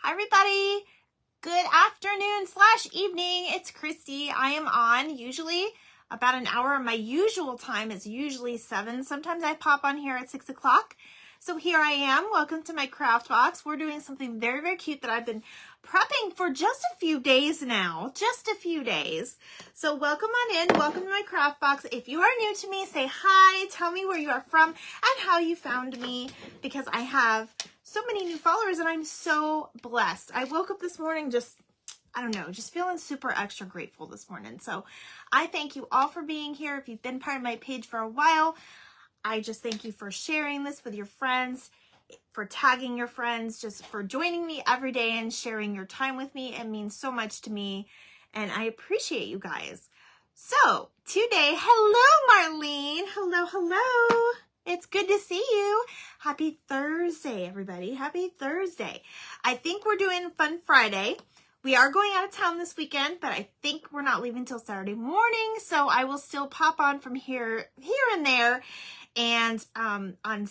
Hi, everybody. Good afternoon / evening. It's Christy. I am on usually about an hour. My usual time is usually 7. Sometimes I pop on here at 6 o'clock. So here I am. Welcome to my craft box. We're doing something very, very cute that I've been prepping for just a few days now. Just a few days. So welcome on in. Welcome to my craft box. If you are new to me, say hi. Tell me where you are from and how you found me, because I have so many new followers and I'm so blessed. I woke up this morning just feeling super extra grateful this morning. So I thank you all for being here. If you've been part of my page for a while, I just thank you for sharing this with your friends, for tagging your friends, just for joining me every day and sharing your time with me. It means so much to me and I appreciate you guys. So today, hello Marlene. Hello. It's good to see you. Happy Thursday, everybody. Happy Thursday. I think we're doing Fun Friday. We are going out of town this weekend, but I think we're not leaving till Saturday morning. So I will still pop on from here and there. And on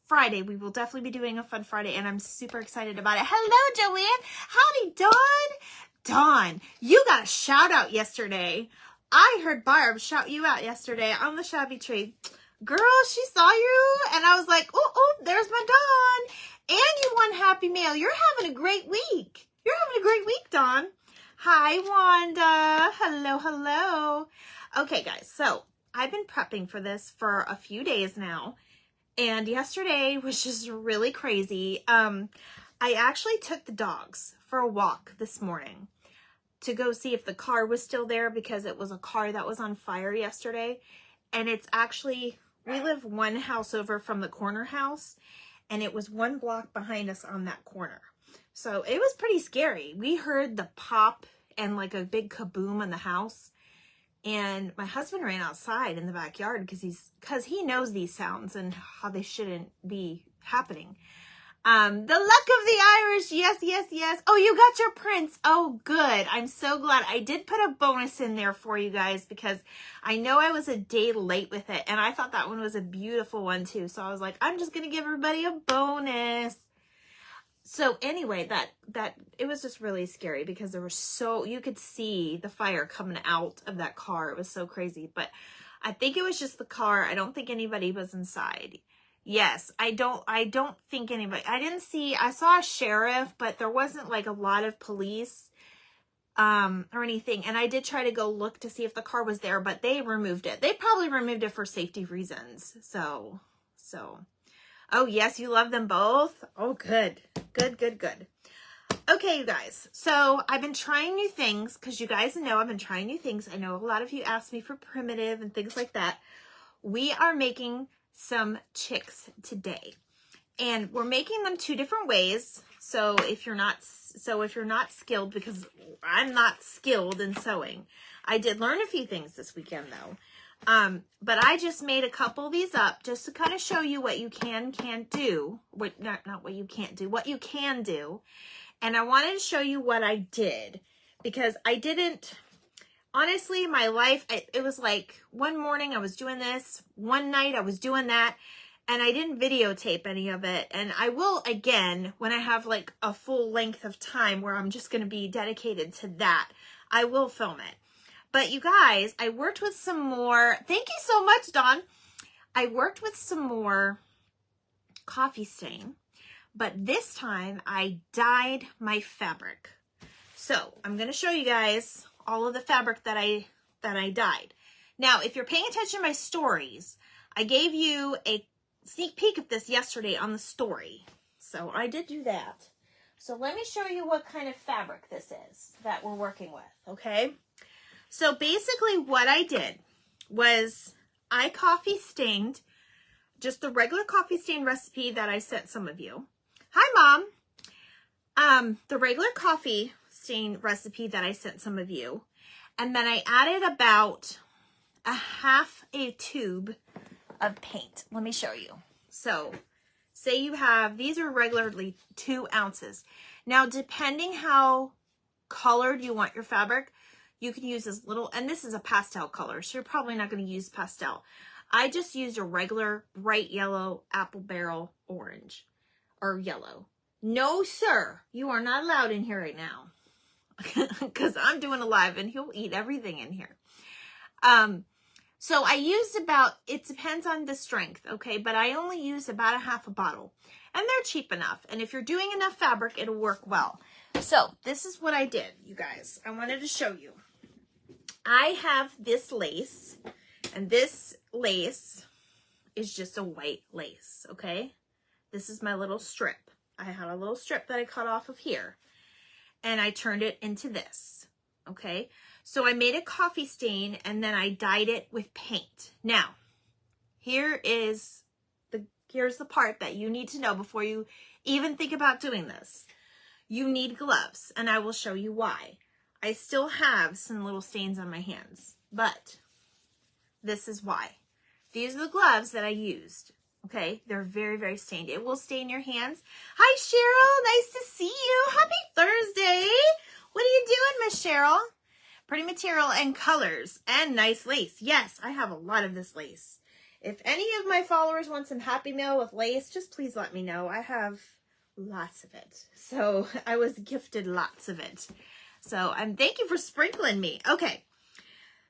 Friday, we will definitely be doing a Fun Friday, and I'm super excited about it. Hello, Joanne. Howdy, Dawn. Dawn, you got a shout out yesterday. I heard Barb shout you out yesterday on the Shabby Tree. Girl, she saw you, and I was like, oh, there's my Dawn. And you won Happy Mail. You're having a great week. You're having a great week, Dawn. Hi, Wanda. Hello. Okay, guys, so I've been prepping for this for a few days now, and yesterday was just really crazy. I actually took the dogs for a walk this morning to go see if the car was still there, because it was a car that was on fire yesterday, and it's actually, we live one house over from the corner house, and it was one block behind us on that corner. So it was pretty scary. We heard the pop and like a big kaboom in the house. And my husband ran outside in the backyard because he knows these sounds and how they shouldn't be happening. The luck of the Irish. Yes. Oh, you got your prints. Oh, good. I'm so glad. I did put a bonus in there for you guys because I know I was a day late with it. And I thought that one was a beautiful one too. So I was like, I'm just going to give everybody a bonus. So anyway, that it was just really scary because you could see the fire coming out of that car. It was so crazy, but I think it was just the car. I don't think anybody was inside. Yes, I don't think anybody, I saw a sheriff, but there wasn't like a lot of police, or anything. And I did try to go look to see if the car was there, but they removed it. They probably removed it for safety reasons. So. Oh, yes, you love them both? Oh, good. Okay, you guys. So I've been trying new things because you guys know I've been trying new things. I know a lot of you asked me for primitive and things like that. We are making some chicks today, and we're making them 2 different ways. So if you're not skilled, because I'm not skilled in sewing, I did learn a few things this weekend though. But I just made a couple of these up just to kind of show you what you can't do. Not what you can't do, what you can do. And I wanted to show you what I did, because I didn't, honestly, my life, it was like one morning I was doing this, one night I was doing that, and I didn't videotape any of it. And I will again, when I have like a full length of time where I'm just going to be dedicated to that, I will film it. But you guys, I worked with some more, thank you so much, Dawn. I worked with some more coffee stain, but this time I dyed my fabric. So I'm going to show you guys all of the fabric that I dyed. Now, if you're paying attention to my stories, I gave you a sneak peek of this yesterday on the story. So I did do that. So let me show you what kind of fabric this is that we're working with, okay? So basically what I did was I coffee stained just the regular coffee stain recipe that I sent some of you. Hi, Mom. The regular coffee stain recipe that I sent some of you. And then I added about a half a tube of paint. Let me show you. So say you have, these are regularly 2 ounces. Now, depending how colored you want your fabric, you can use as little, and this is a pastel color, so you're probably not going to use pastel. I just used a regular bright yellow apple barrel orange or yellow. No, sir, you are not allowed in here right now because I'm doing a live and he'll eat everything in here. So I used about, it depends on the strength, okay, but I only used about a half a bottle, and they're cheap enough, and if you're doing enough fabric, it'll work well. So this is what I did, you guys. I wanted to show you. I have this lace, and this lace is just a white lace, okay? This is my little strip. I had a little strip that I cut off of here, and I turned it into this, okay? So I made a coffee stain, and then I dyed it with paint. Now, here's the part that you need to know before you even think about doing this. You need gloves, and I will show you why. I still have some little stains on my hands, but this is why. These are the gloves that I used, okay? They're very, very stained. It will stain your hands. Hi, Cheryl. Nice to see you. Happy Thursday. What are you doing, Miss Cheryl? Pretty material and colors and nice lace. Yes, I have a lot of this lace. If any of my followers want some Happy Mail with lace, just please let me know. I have lots of it. So I was gifted lots of it. So thank you for sprinkling me. Okay.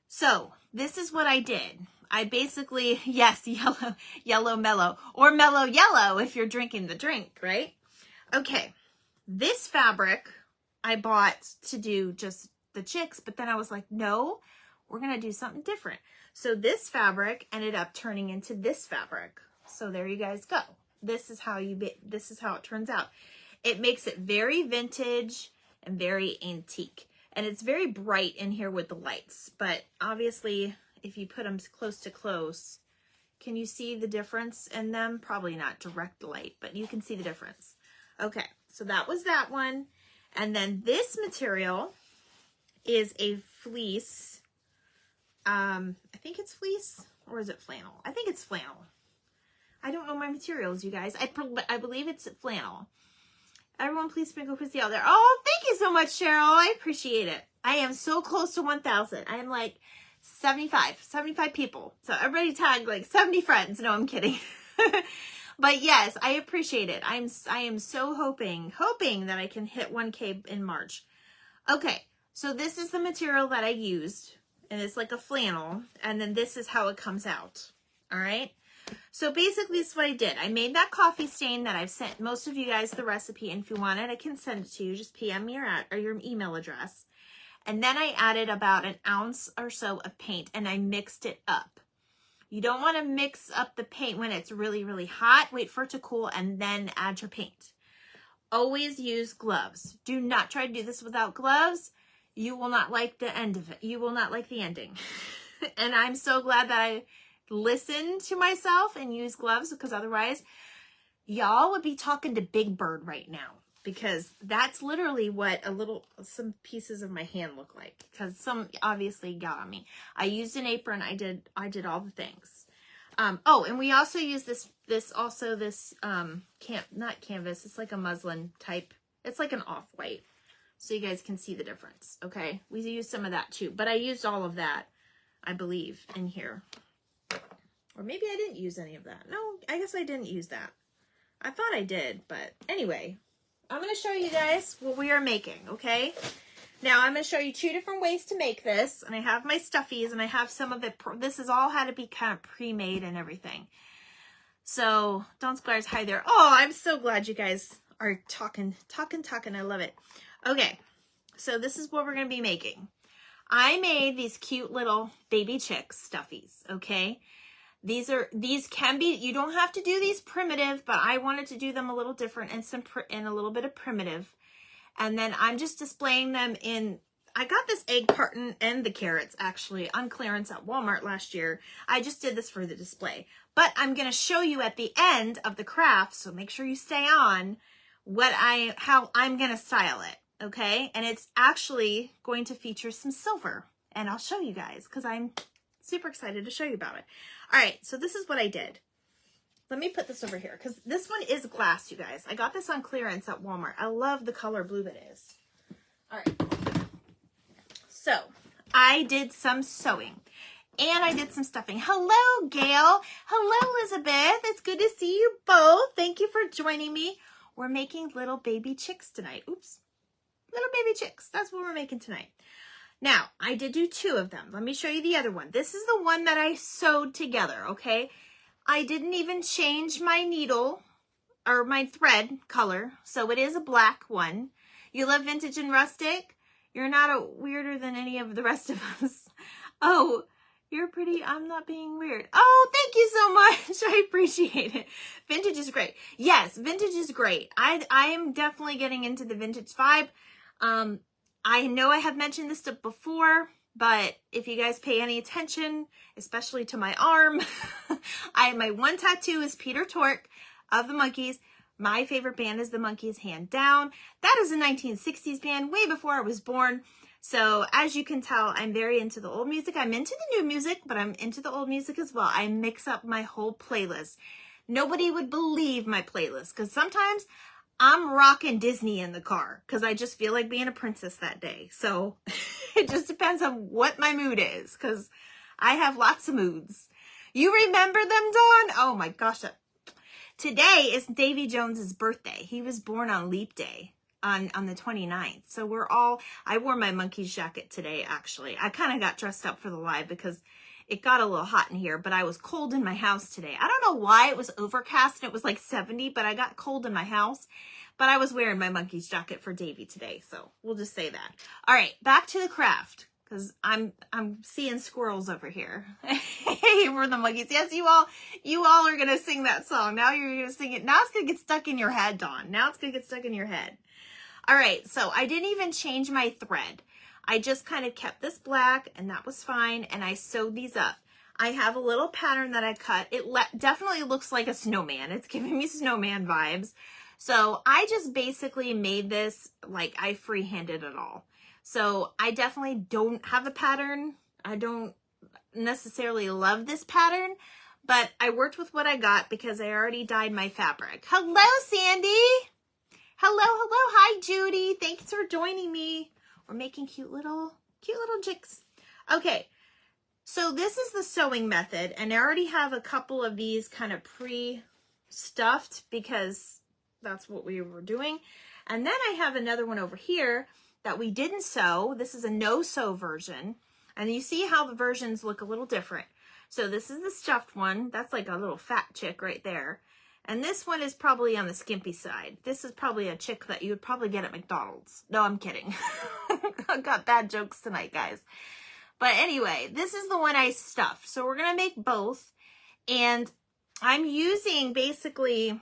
So this is what I did. I basically, yes, yellow mellow, or mellow yellow if you're drinking the drink, right? Okay. This fabric I bought to do just the chicks, but then I was like, no, we're going to do something different. So this fabric ended up turning into this fabric. So there you guys go. This is how it turns out. It makes it very vintage and very antique. And it's very bright in here with the lights. But obviously, if you put them close to close, can you see the difference in them? Probably not direct light, but you can see the difference. Okay, so that was that one. And then this material is a fleece. I think it's fleece, or is it flannel? I think it's flannel. I don't know my materials, you guys. I believe it's flannel. Everyone, please sprinkle Christy out there. Oh, thank you so much, Cheryl. I appreciate it. I am so close to 1,000. I am like 75 people. So everybody tag like 70 friends. No, I'm kidding. But yes, I appreciate it. I am so hoping that I can hit 1K in March. Okay, so this is the material that I used, and it's like a flannel, and then this is how it comes out. All right. So basically, this is what I did. I made that coffee stain that I've sent most of you guys the recipe, and if you want it, I can send it to you. Just PM me your email address. And then I added about an ounce or so of paint, and I mixed it up. You don't want to mix up the paint when it's really, really hot. Wait for it to cool, and then add your paint. Always use gloves. Do not try to do this without gloves. You will not like the end of it. You will not like the ending. And I'm so glad that I listened to myself and used gloves, because otherwise y'all would be talking to Big Bird right now, because that's literally what some pieces of my hand look like, because some obviously got on me. I used an apron. I did all the things. Oh, and we also use this not canvas. It's like a muslin type. It's like an off-white, so you guys can see the difference. Okay. We use some of that too, but I used all of that, I believe, in here. Or maybe I didn't use any of that. No, I guess I didn't use that. I thought I did, but anyway, I'm going to show you guys what we are making, okay? Now, I'm going to show you 2 different ways to make this, and I have my stuffies, and I have some of it. This is all had to be kind of pre-made and everything. So, Dawn Squires, hi there. Oh, I'm so glad you guys are talking. I love it. Okay, so this is what we're going to be making. I made these cute little baby chicks stuffies, okay? These can be, you don't have to do these primitive, but I wanted to do them a little different and a little bit of primitive. And then I'm just displaying them in, I got this egg carton and the carrots actually on clearance at Walmart last year. I just did this for the display, but I'm going to show you at the end of the craft. So make sure you stay on how I'm going to style it. Okay. And it's actually going to feature some silver, and I'll show you guys because I'm super excited to show you about it. All right, so this is what I did. Let me put this over here because this one is glass, you guys. I got this on clearance at Walmart. I love the color blue that is. All right. So I did some sewing and I did some stuffing. Hello, Gail. Hello, Elizabeth. It's good to see you both. Thank you for joining me. we're making little baby chicks tonight. Oops. Little baby chicks. That's what we're making tonight. Now, I did do 2 of them. Let me show you the other one. This is the one that I sewed together, okay? I didn't even change my needle or my thread color, so it is a black one. You love vintage and rustic? You're not weirder than any of the rest of us. Oh, you're pretty. I'm not being weird. Oh, thank you so much. I appreciate it. Vintage is great. Yes, vintage is great. I am definitely getting into the vintage vibe. I know I have mentioned this stuff before, but if you guys pay any attention, especially to my arm, my one tattoo is Peter Tork of the Monkees. My favorite band is the Monkees, hand down. That is a 1960s band, way before I was born. So as you can tell, I'm very into the old music. I'm into the new music, but I'm into the old music as well. I mix up my whole playlist. Nobody would believe my playlist because sometimes I'm rocking Disney in the car because I just feel like being a princess that day. So it just depends on what my mood is because I have lots of moods. You remember them, Dawn? Oh my gosh. Today is Davy Jones's birthday. He was born on Leap Day on the 29th. So I wore my Monkees jacket today, actually. I kind of got dressed up for the live because it got a little hot in here, but I was cold in my house today. I don't know why it was overcast and it was like 70, but I got cold in my house. But I was wearing my Monkees jacket for Davy today, so we'll just say that. All right, back to the craft, because I'm seeing squirrels over here. Hey, we're the Monkees. Yes, you all are gonna sing that song. Now you're gonna sing it. Now it's gonna get stuck in your head, Dawn. Now it's gonna get stuck in your head. All right, so I didn't even change my thread. I just kind of kept this black, and that was fine, and I sewed these up. I have a little pattern that I cut. It definitely looks like a snowman. It's giving me snowman vibes. So I just basically made this like I freehanded it all. So I definitely don't have a pattern. I don't necessarily love this pattern, but I worked with what I got because I already dyed my fabric. Hello, Sandy. Hello. Hi, Judy. Thanks for joining me. We're making cute little chicks. Okay, so this is the sewing method, and I already have a couple of these kind of pre-stuffed because that's what we were doing. And then I have another one over here that we didn't sew. This is a no-sew version, and you see how the versions look a little different. So this is the stuffed one. That's like a little fat chick right there. And this one is probably on the skimpy side. This is probably a chick that you would probably get at McDonald's. No, I'm kidding. I've got bad jokes tonight, guys. But anyway, this is the one I stuffed. So we're going to make both. And I'm using basically,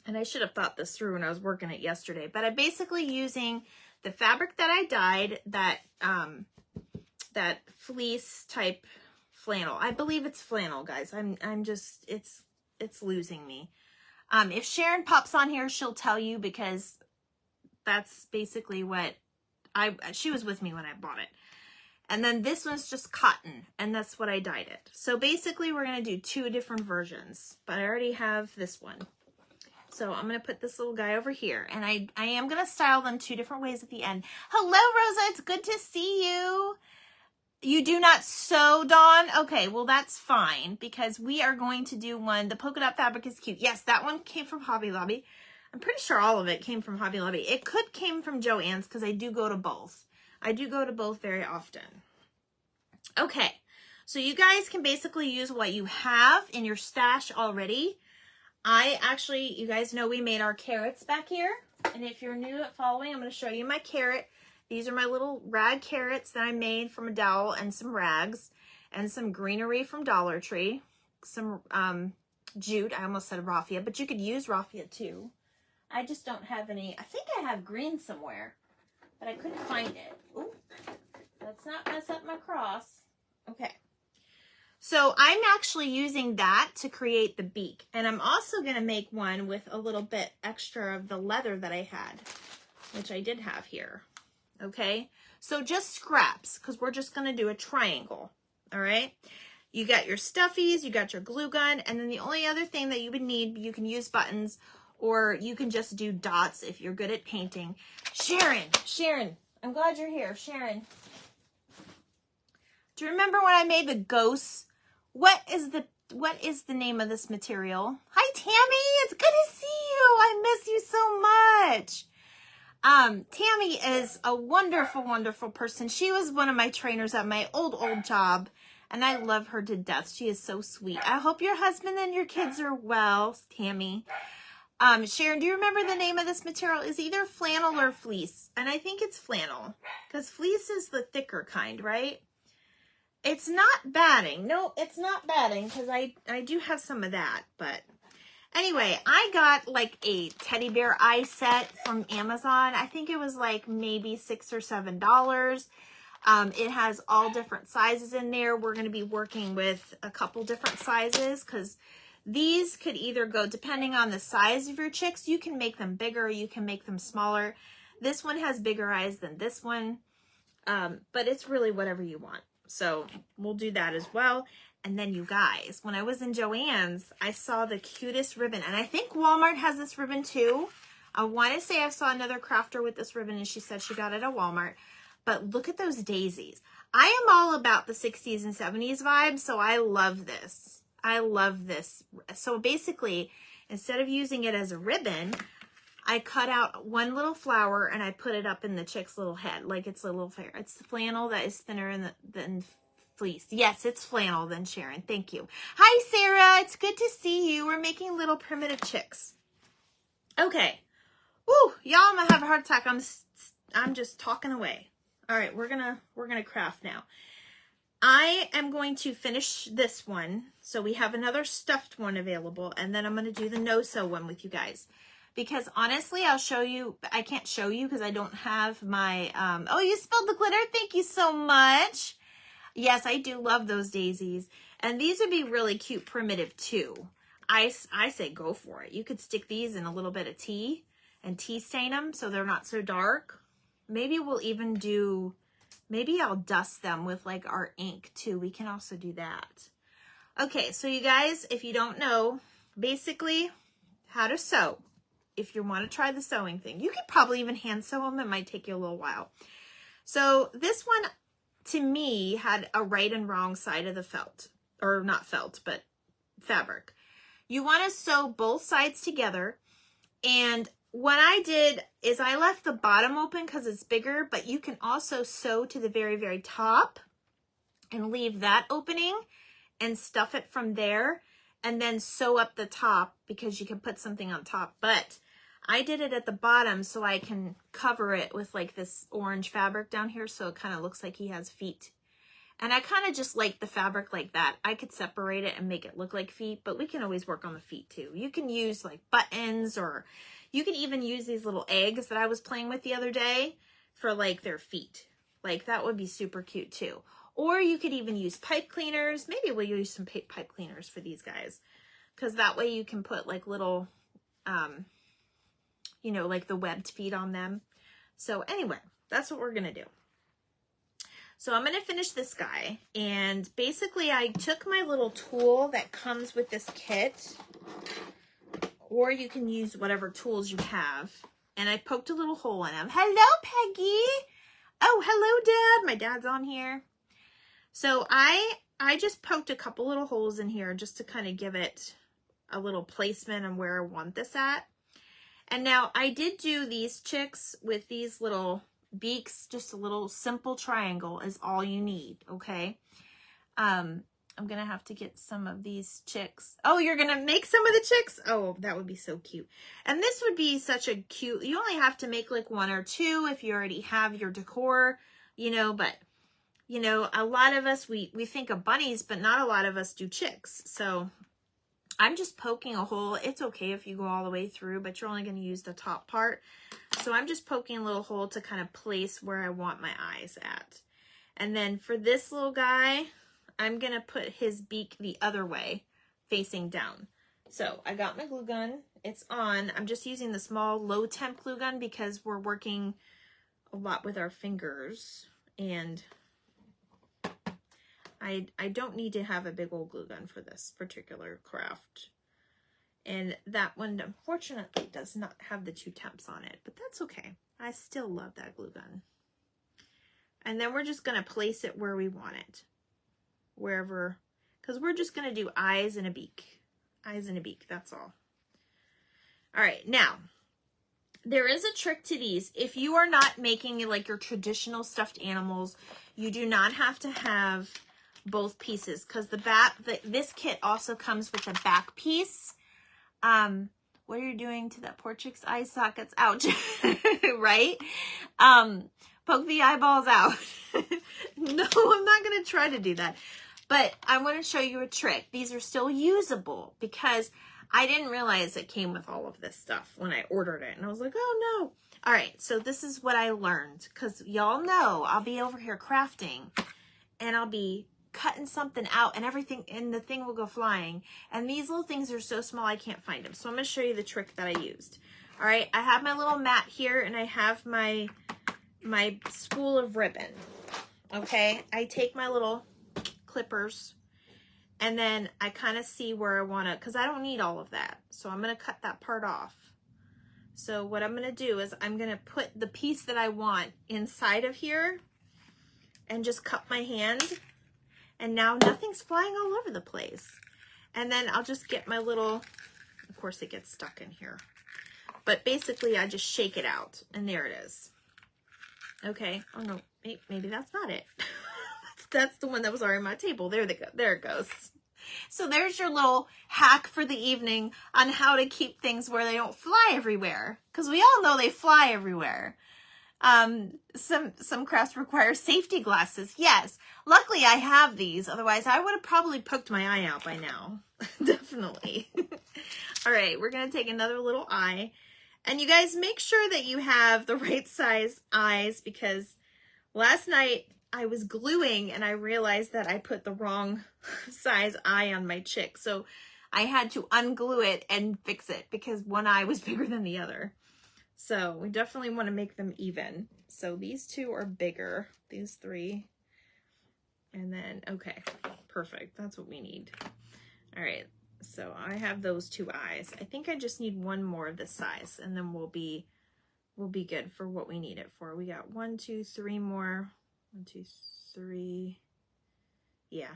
and I should have thought this through when I was working it yesterday, but I'm basically using the fabric that I dyed, that fleece type flannel. I believe it's flannel, guys. I'm just, it's losing me. If Sharon pops on here, she'll tell you because that's basically what she was with me when I bought it. And then this one's just cotton, and that's what I dyed it. So basically we're going to do 2 different versions, but I already have this one. So I'm going to put this little guy over here, and I am going to style them 2 different ways at the end. Hello, Rosa. It's good to see you. You do not sew, Dawn? Okay, well, that's fine because we are going to do one. The polka dot fabric is cute. Yes, that one came from Hobby Lobby. I'm pretty sure all of it came from Hobby Lobby. It could came from Joann's because I do go to both. I do go to both very often. Okay, so you guys can basically use what you have in your stash already. You guys know we made our carrots back here. And if you're new at following, I'm going to show you my carrot. These are my little rag carrots that I made from a dowel and some rags and some greenery from Dollar Tree. Some jute. I almost said raffia, but you could use raffia too. I just don't have any. I think I have green somewhere, but I couldn't find it. Ooh, let's not mess up my cross. Okay. So I'm actually using that to create the beak. And I'm also going to make one with a little bit extra of the leather that I had, which I did have here. Okay, so just scraps because we're just going to do a triangle. All right, you got your stuffies, you got your glue gun, and then the only other thing that you would need, you can use buttons or you can just do dots if you're good at painting. Sharon, I'm glad you're here. Sharon, do you remember when I made the ghosts? What is the what is the name of this material? Hi, Tammy. It's good to see you. I miss you so much. Tammy is a wonderful, wonderful person. She was one of my trainers at my old job, and I love her to death. She is so sweet. I hope your husband and your kids are well, Tammy. Sharon, do you remember the name of this material? Is either flannel or fleece, and I think it's flannel, because fleece is the thicker kind, right? It's not batting. No, it's not batting, because I do have some of that, but anyway, I got like a teddy bear eye set from Amazon. I think it was like maybe $6 or $7. It has all different sizes in there. We're going to be working with a couple different sizes because these could either go, depending on the size of your chicks, you can make them bigger, you can make them smaller. This one has bigger eyes than this one, but it's really whatever you want. So we'll do that as well. And then you guys, when I was in Joann's, I saw the cutest ribbon. And I think Walmart has this ribbon too. I want to say I saw another crafter with this ribbon and she said she got it at Walmart. But look at those daisies. I am all about the 60s and 70s vibe, so I love this. I love this. So basically, instead of using it as a ribbon, I cut out one little flower and I put it up in the chick's little head, like it's a little fair. It's the flannel that is thinner than fleece. Yes, it's flannel then, Sharon. Thank you. Hi, Sarah. It's good to see you. We're making little primitive chicks. Okay. Woo, y'all, I'm gonna have a heart attack. I'm just talking away. All right, we're gonna craft now. I am going to finish this one. So we have another stuffed one available, and then I'm going to do the no-sew one with you guys. Because honestly, I'll show you, I can't show you because I don't have my, oh, you spilled the glitter. Thank you so much. Yes, I do love those daisies. And these would be really cute primitive too. I say go for it. You could stick these in a little bit of tea and tea stain them so they're not so dark. Maybe we'll even do, maybe I'll dust them with like our ink too. We can also do that. Okay, so you guys, if you don't know, basically how to sew. If you want to try the sewing thing, you could probably even hand sew them. It might take you a little while. So this one, to me, had a right and wrong side of the felt, or not felt, but fabric. You want to sew both sides together. And what I did is I left the bottom open because it's bigger, but you can also sew to the very, very top and leave that opening and stuff it from there and then sew up the top because you can put something on top. But I did it at the bottom so I can cover it with like this orange fabric down here so it kind of looks like he has feet. And I kind of just like the fabric like that. I could separate it and make it look like feet, but we can always work on the feet too. You can use like buttons, or you can even use these little eggs that I was playing with the other day for like their feet. Like that would be super cute too. Or you could even use pipe cleaners. Maybe we'll use some pipe cleaners for these guys, because that way you can put like little, you know, like the webbed feet on them. So anyway, that's what we're going to do. So I'm going to finish this guy, and basically I took my little tool that comes with this kit, or you can use whatever tools you have, and I poked a little hole in them. Hello, Peggy. Oh, hello, Dad. My dad's on here. So I just poked a couple little holes in here just to kind of give it a little placement on where I want this at. And now I did do these chicks with these little beaks. Just a little simple triangle is all you need, okay? I'm gonna have to get some of these chicks. Oh, you're gonna make some of the chicks? Oh, that would be so cute. And this would be such a cute, you only have to make like one or two if you already have your decor, you know, but you know, a lot of us, we think of bunnies, but not a lot of us do chicks. So I'm just poking a hole. It's okay if you go all the way through, but you're only going to use the top part. So I'm just poking a little hole to kind of place where I want my eyes at. And then for this little guy, I'm going to put his beak the other way, facing down. So I got my glue gun. It's on. I'm just using the small low temp glue gun because we're working a lot with our fingers, and I don't need to have a big old glue gun for this particular craft. And that one, unfortunately, does not have the 2 temps on it, but that's okay. I still love that glue gun. And then we're just going to place it where we want it. Wherever. because we're just going to do eyes and a beak. Eyes and a beak, that's all. All right, now, there is a trick to these. If you are not making like your traditional stuffed animals, you do not have to have both pieces, because this kit also comes with a back piece. What are you doing to that poor chick's eye sockets? Ouch. Right? Poke the eyeballs out. No, I'm not going to try to do that. But I want to show you a trick. These are still usable because I didn't realize it came with all of this stuff when I ordered it. And I was like, oh no. All right, so this is what I learned, because y'all know I'll be over here crafting and I'll be cutting something out and everything, and the thing will go flying. And these little things are so small I can't find them. So I'm going to show you the trick that I used. All right, I have my little mat here and I have my spool of ribbon. Okay, I take my little clippers and then I kind of see where I want to, because I don't need all of that. So I'm going to cut that part off. So what I'm going to do is I'm going to put the piece that I want inside of here and just cup my hand. And now nothing's flying all over the place. And then I'll just get my little, of course it gets stuck in here. But basically I just shake it out and there it is. Okay, oh no, maybe that's not it. That's the one that was already on my table. There it goes. So there's your little hack for the evening on how to keep things where they don't fly everywhere. Because we all know they fly everywhere. Some crafts require safety glasses. Yes, luckily I have these. Otherwise I would have probably poked my eye out by now. Definitely. All right, we're going to take another little eye. And you guys make sure that you have the right size eyes, because last night I was gluing and I realized that I put the wrong size eye on my chick. So I had to unglue it and fix it because one eye was bigger than the other. So we definitely want to make them even. So these two are bigger, these three. And then, okay, perfect. That's what we need. All right, so I have those two eyes. I think I just need one more of this size and then we'll be good for what we need it for. We got 1, 2, 3 more. 1, 2, 3. Yeah,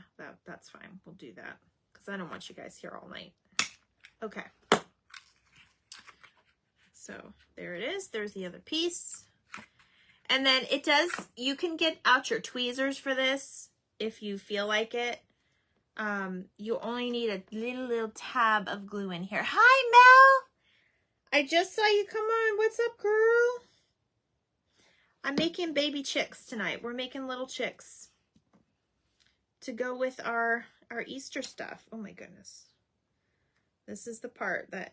that's fine. We'll do that because I don't want you guys here all night. Okay. So there it is. There's the other piece. And then it does, you can get out your tweezers for this if you feel like it. You only need a little tab of glue in here. Hi, Mel. I just saw you come on. What's up, girl? I'm making baby chicks tonight. We're making little chicks to go with our Easter stuff. Oh my goodness. This is the part that,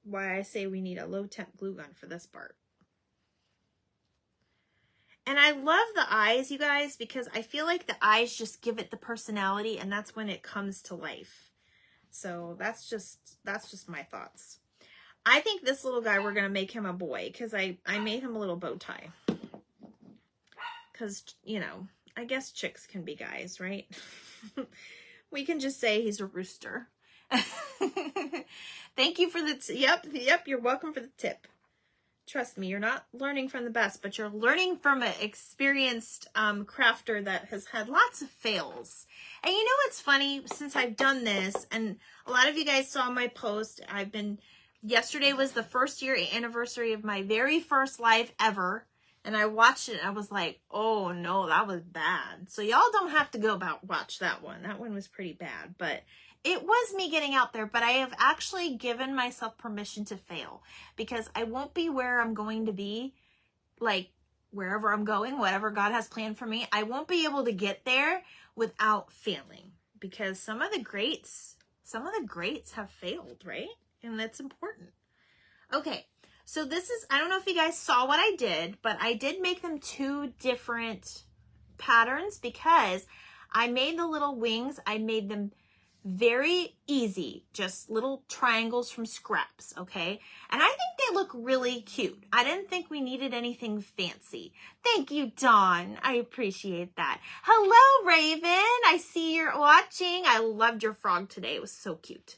why I say we need a low temp glue gun for this part. And I love the eyes, you guys, because I feel like the eyes just give it the personality, and that's when it comes to life. So that's just my thoughts. I think this little guy, we're going to make him a boy because I made him a little bow tie. Because, you know, I guess chicks can be guys, right? We can just say he's a rooster. Thank you for the yep, you're welcome for the tip. Trust me, you're not learning from the best, but you're learning from an experienced crafter that has had lots of fails. And you know what's funny? Since I've done this, and a lot of you guys saw my post, yesterday was the 1st year anniversary of my very first live ever. And I watched it and I was like, oh no, that was bad. So y'all don't have to go watch that one. That one was pretty bad, but it was me getting out there. But I have actually given myself permission to fail because I won't be where I'm going to be, like wherever I'm going, whatever God has planned for me. I won't be able to get there without failing, because some of the greats have failed, right? And that's important. Okay. So this is, I don't know if you guys saw what I did, but I did make them 2 different patterns because I made the little wings. I made them very easy, just little triangles from scraps, okay? And I think they look really cute. I didn't think we needed anything fancy. Thank you, Dawn. I appreciate that. Hello, Raven. I see you're watching. I loved your frog today. It was so cute.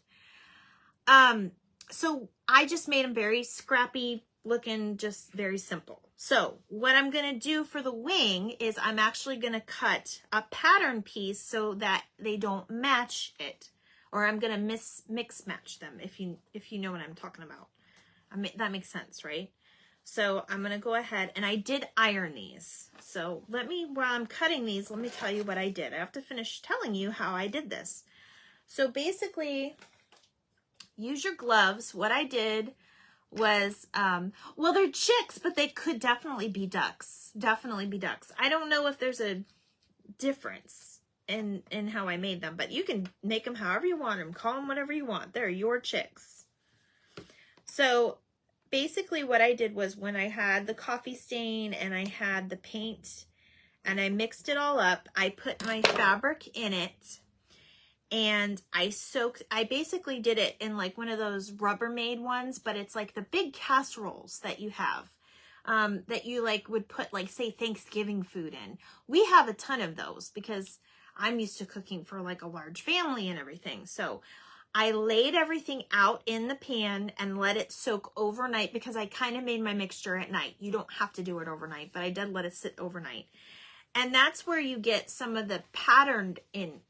So I just made them very scrappy looking, just very simple. So what I'm going to do for the wing is I'm actually going to cut a pattern piece so that they don't match it, or I'm going to mix match them, if you know what I'm talking about. That makes sense, right? So I'm going to go ahead, and I did iron these. So while I'm cutting these, let me tell you what I did. I have to finish telling you how I did this. So basically, use your gloves. What I did was, well, they're chicks, but they could definitely be ducks. Definitely be ducks. I don't know if there's a difference in how I made them, but you can make them however you want them. Call them whatever you want. They're your chicks. So basically what I did was, when I had the coffee stain and I had the paint and I mixed it all up, I put my fabric in it. And I basically did it in like one of those Rubbermaid ones, but it's like the big casseroles that you have, that you like would put, like, say, Thanksgiving food in. We have a ton of those because I'm used to cooking for like a large family and everything. So I laid everything out in the pan and let it soak overnight, because I kind of made my mixture at night. You don't have to do it overnight, but I did let it sit overnight. And that's where you get some of the patterned in.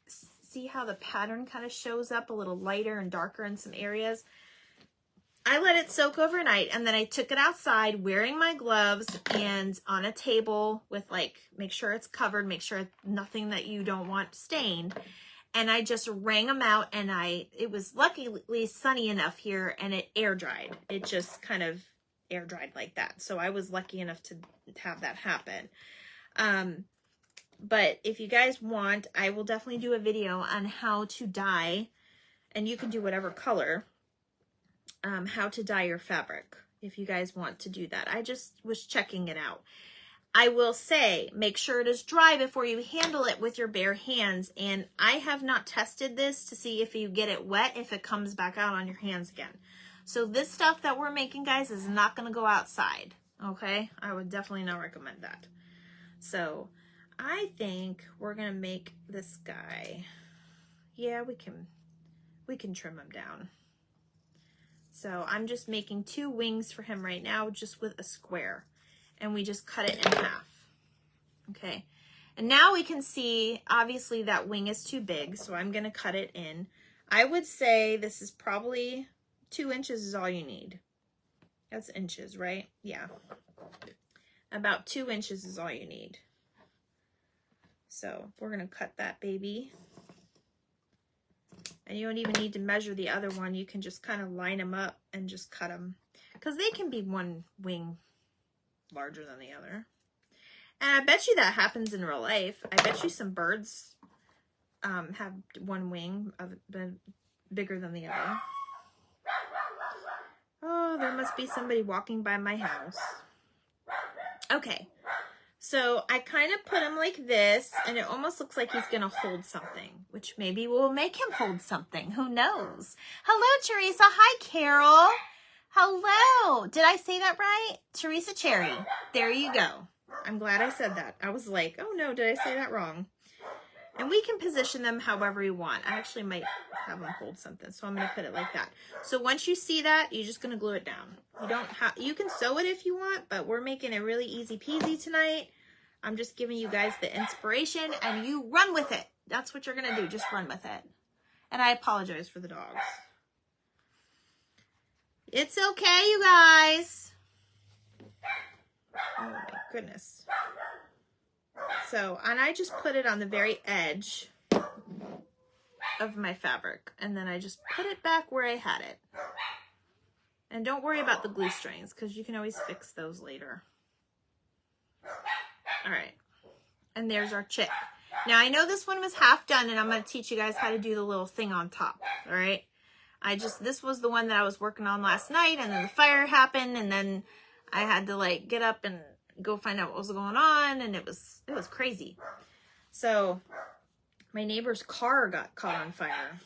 See how the pattern kind of shows up a little lighter and darker in some areas? I let it soak overnight, and then I took it outside wearing my gloves and on a table with, like, make sure it's covered, make sure nothing that you don't want stained. And I just wrung them out, and it was luckily sunny enough here, and it air dried. It just kind of air dried like that. So I was lucky enough to have that happen. But if you guys want, I will definitely do a video on how to dye, and you can do whatever color, how to dye your fabric if you guys want to do that. I just was checking it out. I will say, make sure it is dry before you handle it with your bare hands. And I have not tested this to see if you get it wet, if it comes back out on your hands again. So this stuff that we're making, guys, is not going to go outside. Okay? I would definitely not recommend that. So I think we're going to make this guy. Yeah, we can trim him down. So I'm just making 2 wings for him right now, just with a square. And we just cut it in half. Okay. And now we can see, obviously, that wing is too big, so I'm going to cut it in. I would say this is probably 2 inches is all you need. That's inches, right? Yeah. About 2 inches is all you need. So we're going to cut that baby. And you don't even need to measure the other one. You can just kind of line them up and just cut them, because they can be one wing larger than the other. And I bet you that happens in real life. I bet you some birds have one wing bigger than the other. Oh, there must be somebody walking by my house. Okay. So I kind of put him like this, and it almost looks like he's going to hold something, which maybe will make him hold something. Who knows? Hello, Teresa. Hi, Carol. Hello. Did I say that right? Teresa Cherry. There you go. I'm glad I said that. I was like, oh no, did I say that wrong? And we can position them however you want. I actually might have them hold something, so I'm going to put it like that. So once you see that, you're just going to glue it down. You can sew it if you want, but we're making it really easy peasy tonight. I'm just giving you guys the inspiration, and you run with it. That's what you're going to do. Just run with it. And I apologize for the dogs. It's okay, you guys. Oh my goodness. So, and I just put it on the very edge of my fabric, and then I just put it back where I had it. And don't worry about the glue strings, because you can always fix those later. All right. And there's our chick. Now, I know this one was half done, and I'm going to teach you guys how to do the little thing on top. All right. This was the one that I was working on last night, and then the fire happened, and then I had to like get up and go find out what was going on, and it was crazy. So my neighbor's car got caught on fire,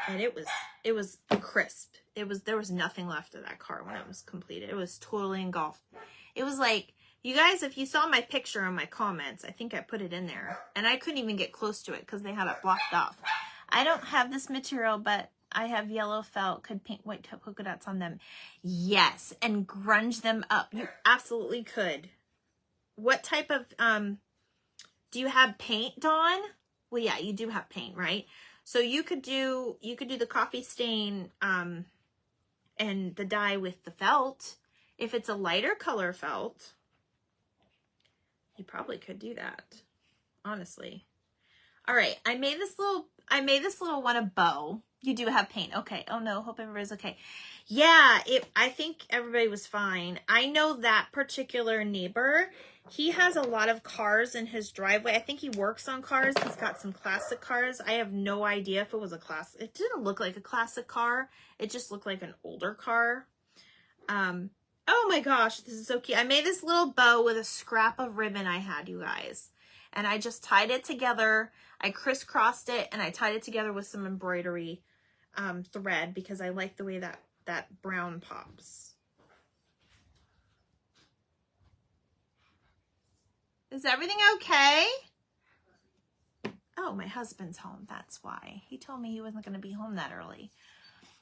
and it was crisp. There was nothing left of that car when it was completed. It was totally engulfed. It was like, you guys, if you saw my picture in my comments, I think I put it in there, and I couldn't even get close to it because they had it blocked off. I don't have this material, but I have yellow felt, could paint white polka dots on them. Yes, and grunge them up. You absolutely could. What type of, do you have paint, Dawn? Well, yeah, you do have paint, right? So you could do the coffee stain, and the dye with the felt. If it's a lighter color felt, you probably could do that, honestly. All right, I made this little one a bow. You do have paint. Okay. Oh no, hope everybody's okay. Yeah, I think everybody was fine. I know that particular neighbor, he has a lot of cars in his driveway. I think he works on cars. He's got some classic cars. I have no idea if it was a classic. It didn't look like a classic car. It just looked like an older car. Oh my gosh, this is so cute. I made this little bow with a scrap of ribbon I had, you guys. And I just tied it together. I crisscrossed it and I tied it together with some embroidery thread because I like the way that brown pops. Is everything okay? Oh, my husband's home. That's why. He told me he wasn't going to be home that early.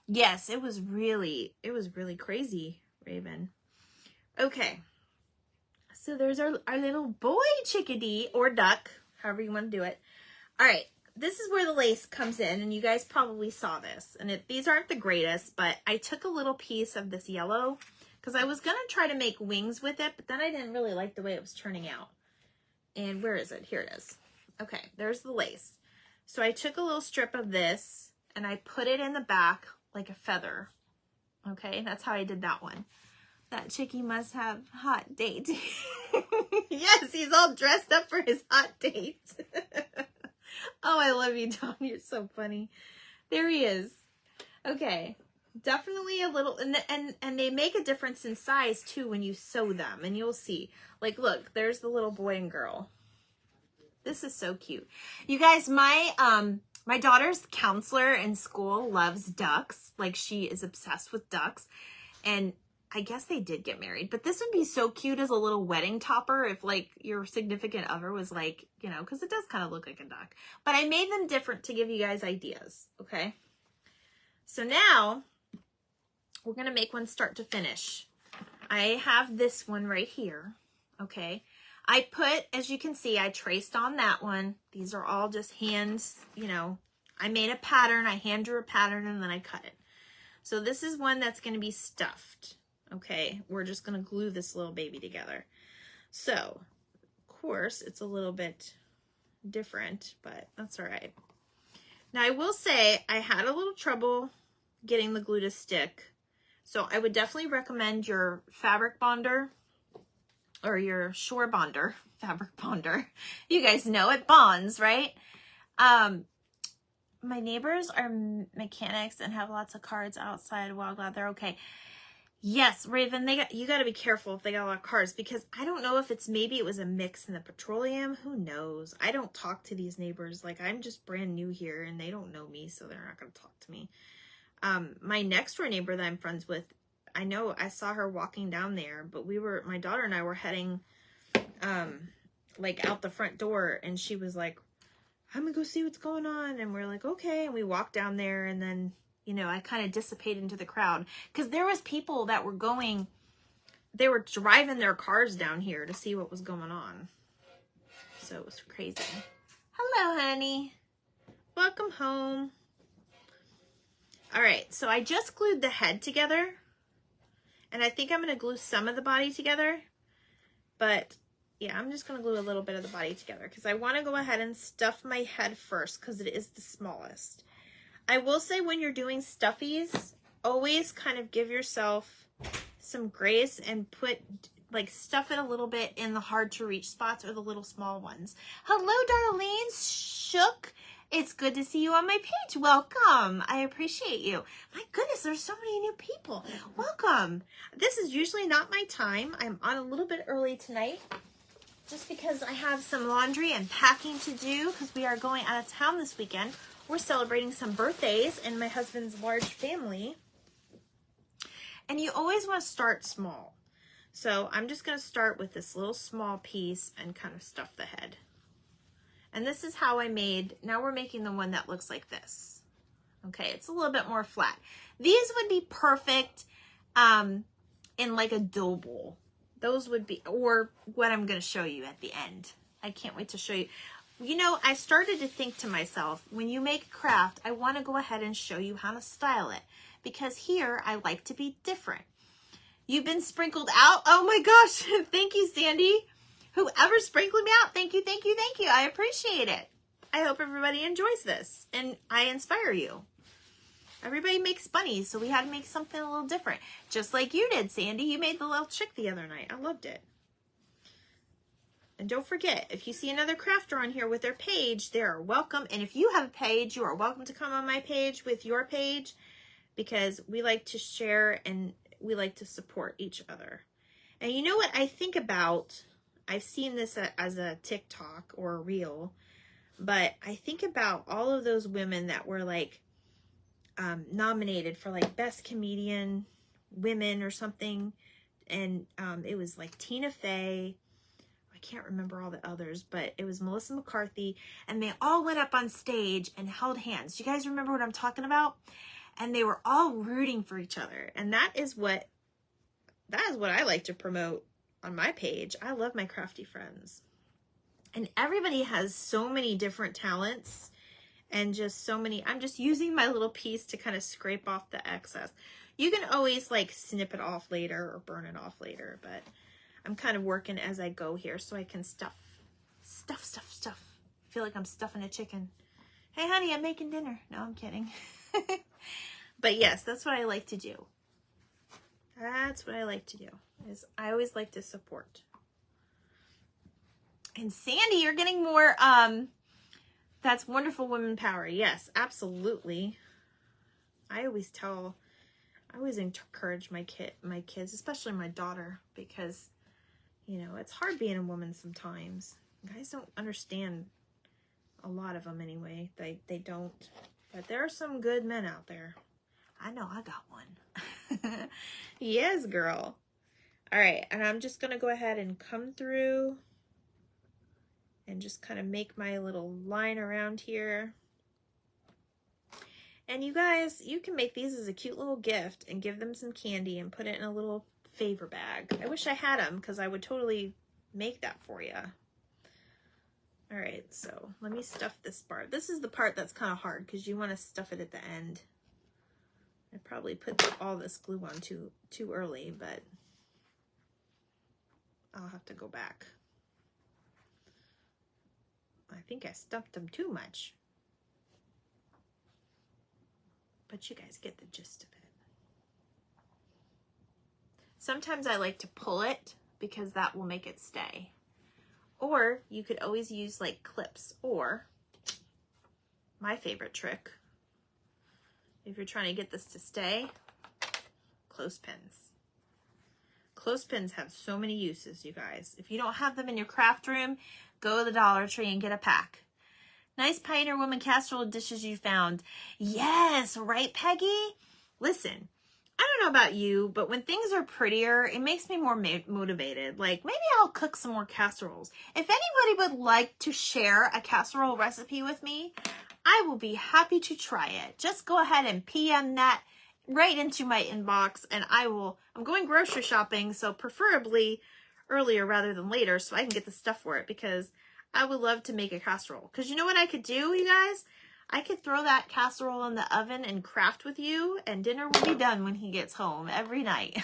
Yes, it was really crazy, Raven. Okay. So there's our little boy chickadee or duck, however you want to do it. All right. This is where the lace comes in, and you guys probably saw this. And these aren't the greatest, but I took a little piece of this yellow because I was going to try to make wings with it, but then I didn't really like the way it was turning out. And where is it? Here it is. Okay, there's the lace. So I took a little strip of this, and I put it in the back like a feather. Okay, that's how I did that one. That chickie must have hot date. Yes, he's all dressed up for his hot date. Oh, I love you, Tom. You're so funny. There he is. Okay. Definitely a little, and they make a difference in size too when you sew them, and you'll see. Like, look, there's the little boy and girl. This is so cute. You guys, my daughter's counselor in school loves ducks. Like, she is obsessed with ducks, and I guess they did get married, but this would be so cute as a little wedding topper if like your significant other was like, you know, because it does kind of look like a duck. But I made them different to give you guys ideas, okay? So now we're going to make one start to finish. I have this one right here, okay? I put, as you can see, I traced on that one. These are all just hands, you know. I made a pattern, I hand drew a pattern, and then I cut it. So this is one that's going to be stuffed. Okay, we're just going to glue this little baby together. So, of course, it's a little bit different, but that's all right. Now, I will say I had a little trouble getting the glue to stick. So I would definitely recommend your fabric bonder or your Shore Bonder, fabric bonder. You guys know it bonds, right? My neighbors are mechanics and have lots of cards outside. Well, glad they're okay. Yes, Raven, you got to be careful if they got a lot of cars, because I don't know if maybe it was a mix in the petroleum. Who knows? I don't talk to these neighbors. Like, I'm just brand new here and they don't know me, so they're not going to talk to me. My next door neighbor that I'm friends with, I know I saw her walking down there, but my daughter and I were heading, like out the front door, and she was like, I'm gonna go see what's going on. And we're like, okay. And we walked down there, and then, you know, I kind of dissipated into the crowd because there was people that were they were driving their cars down here to see what was going on. So it was crazy. Hello, honey. Welcome home. All right, so I just glued the head together, and I think I'm going to glue some of the body together, but yeah, I'm just going to glue a little bit of the body together because I want to go ahead and stuff my head first because it is the smallest. I will say when you're doing stuffies, always kind of give yourself some grace and stuff it a little bit in the hard to reach spots or the little small ones. Hello, Darlene. Shook. It's good to see you on my page. Welcome. I appreciate you. My goodness, there's so many new people. Welcome. This is usually not my time. I'm on a little bit early tonight just because I have some laundry and packing to do because we are going out of town this weekend. We're celebrating some birthdays in my husband's large family. And you always want to start small. So I'm just going to start with this little small piece and kind of stuff the head. And this is how I made, now we're making the one that looks like this. Okay, it's a little bit more flat. These would be perfect in like a dough bowl. Those would be, or what I'm going to show you at the end. I can't wait to show you. You know, I started to think to myself, when you make a craft, I want to go ahead and show you how to style it. Because here, I like to be different. You've been sprinkled out. Oh my gosh. Thank you, Sandy. Whoever sprinkled me out, thank you, thank you, thank you. I appreciate it. I hope everybody enjoys this and I inspire you. Everybody makes bunnies, so we had to make something a little different. Just like you did, Sandy. You made the little chick the other night. I loved it. And don't forget, if you see another crafter on here with their page, they're welcome. And if you have a page, you are welcome to come on my page with your page, because we like to share and we like to support each other. And you know what I think about? I've seen this as a TikTok or a reel, but I think about all of those women that were like nominated for like best comedian women or something. And it was like Tina Fey. I can't remember all the others, but it was Melissa McCarthy, and they all went up on stage and held hands. Do you guys remember what I'm talking about? And they were all rooting for each other. And that is what I like to promote on my page. I love my crafty friends. And everybody has so many different talents and just so many. I'm just using my little piece to kind of scrape off the excess. You can always like snip it off later or burn it off later, but I'm kind of working as I go here so I can stuff. I feel like I'm stuffing a chicken. Hey honey, I'm making dinner. No, I'm kidding. But yes, that's what I like to do. That's what I like to do. Is I always like to support. And Sandy, you're getting more, that's wonderful women power. Yes, absolutely. I always encourage my kids, especially my daughter, because, you know, it's hard being a woman sometimes. Guys don't understand, a lot of them anyway. They don't. But there are some good men out there. I know I got one. Yes, girl. All right, and I'm just going to go ahead and come through and just kind of make my little line around here. And you guys, you can make these as a cute little gift and give them some candy and put it in a little favor bag. I wish I had them, because I would totally make that for you. All right, so let me stuff this part. This is the part that's kind of hard because you want to stuff it at the end. I probably put all this glue on too early, but I'll have to go back. I think I stuffed them too much. But you guys get the gist of it. Sometimes I like to pull it because that will make it stay. Or you could always use like clips, or my favorite trick, if you're trying to get this to stay, clothespins. Clothespins have so many uses, you guys. If you don't have them in your craft room, go to the Dollar Tree and get a pack. Nice Pioneer Woman casserole dishes you found. Yes, right, Peggy? Listen, I don't know about you, but when things are prettier, it makes me more motivated. Like, maybe I'll cook some more casseroles. If anybody would like to share a casserole recipe with me, I will be happy to try it. Just go ahead and PM that right into my inbox, and I'm going grocery shopping, so preferably earlier rather than later, so I can get the stuff for it, because I would love to make a casserole. Because you know what I could do, you guys? I could throw that casserole in the oven and craft with you, and dinner will be done when he gets home every night.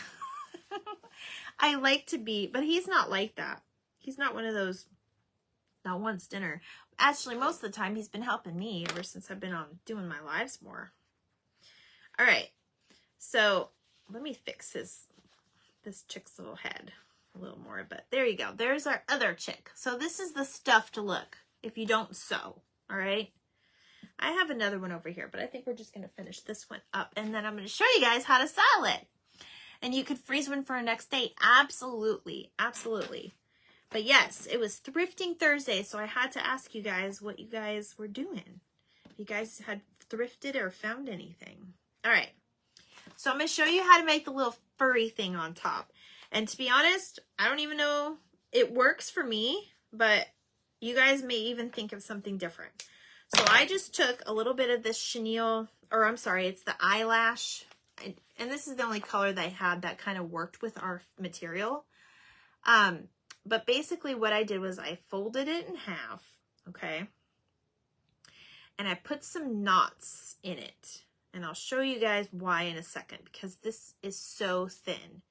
I like to be, but he's not like that. He's not one of those, not once dinner. Actually, most of the time he's been helping me ever since I've been on doing my lives more. All right, so let me fix this chick's little head a little more, but there you go. There's our other chick. So this is the stuffed look if you don't sew, all right? I have another one over here, but I think we're just going to finish this one up, and then I'm going to show you guys how to style it. And you could freeze one for a next date. Absolutely, absolutely. But yes, it was Thrifting Thursday, so I had to ask you guys what you guys were doing. If you guys had thrifted or found anything. All right, so I'm going to show you how to make the little furry thing on top. And to be honest, I don't even know, it works for me, but you guys may even think of something different. So I just took a little bit of this chenille or I'm sorry, it's the eyelash. And this is the only color that I had that kind of worked with our material. But basically what I did was I folded it in half, okay? And I put some knots in it. And I'll show you guys why in a second, because this is so thin.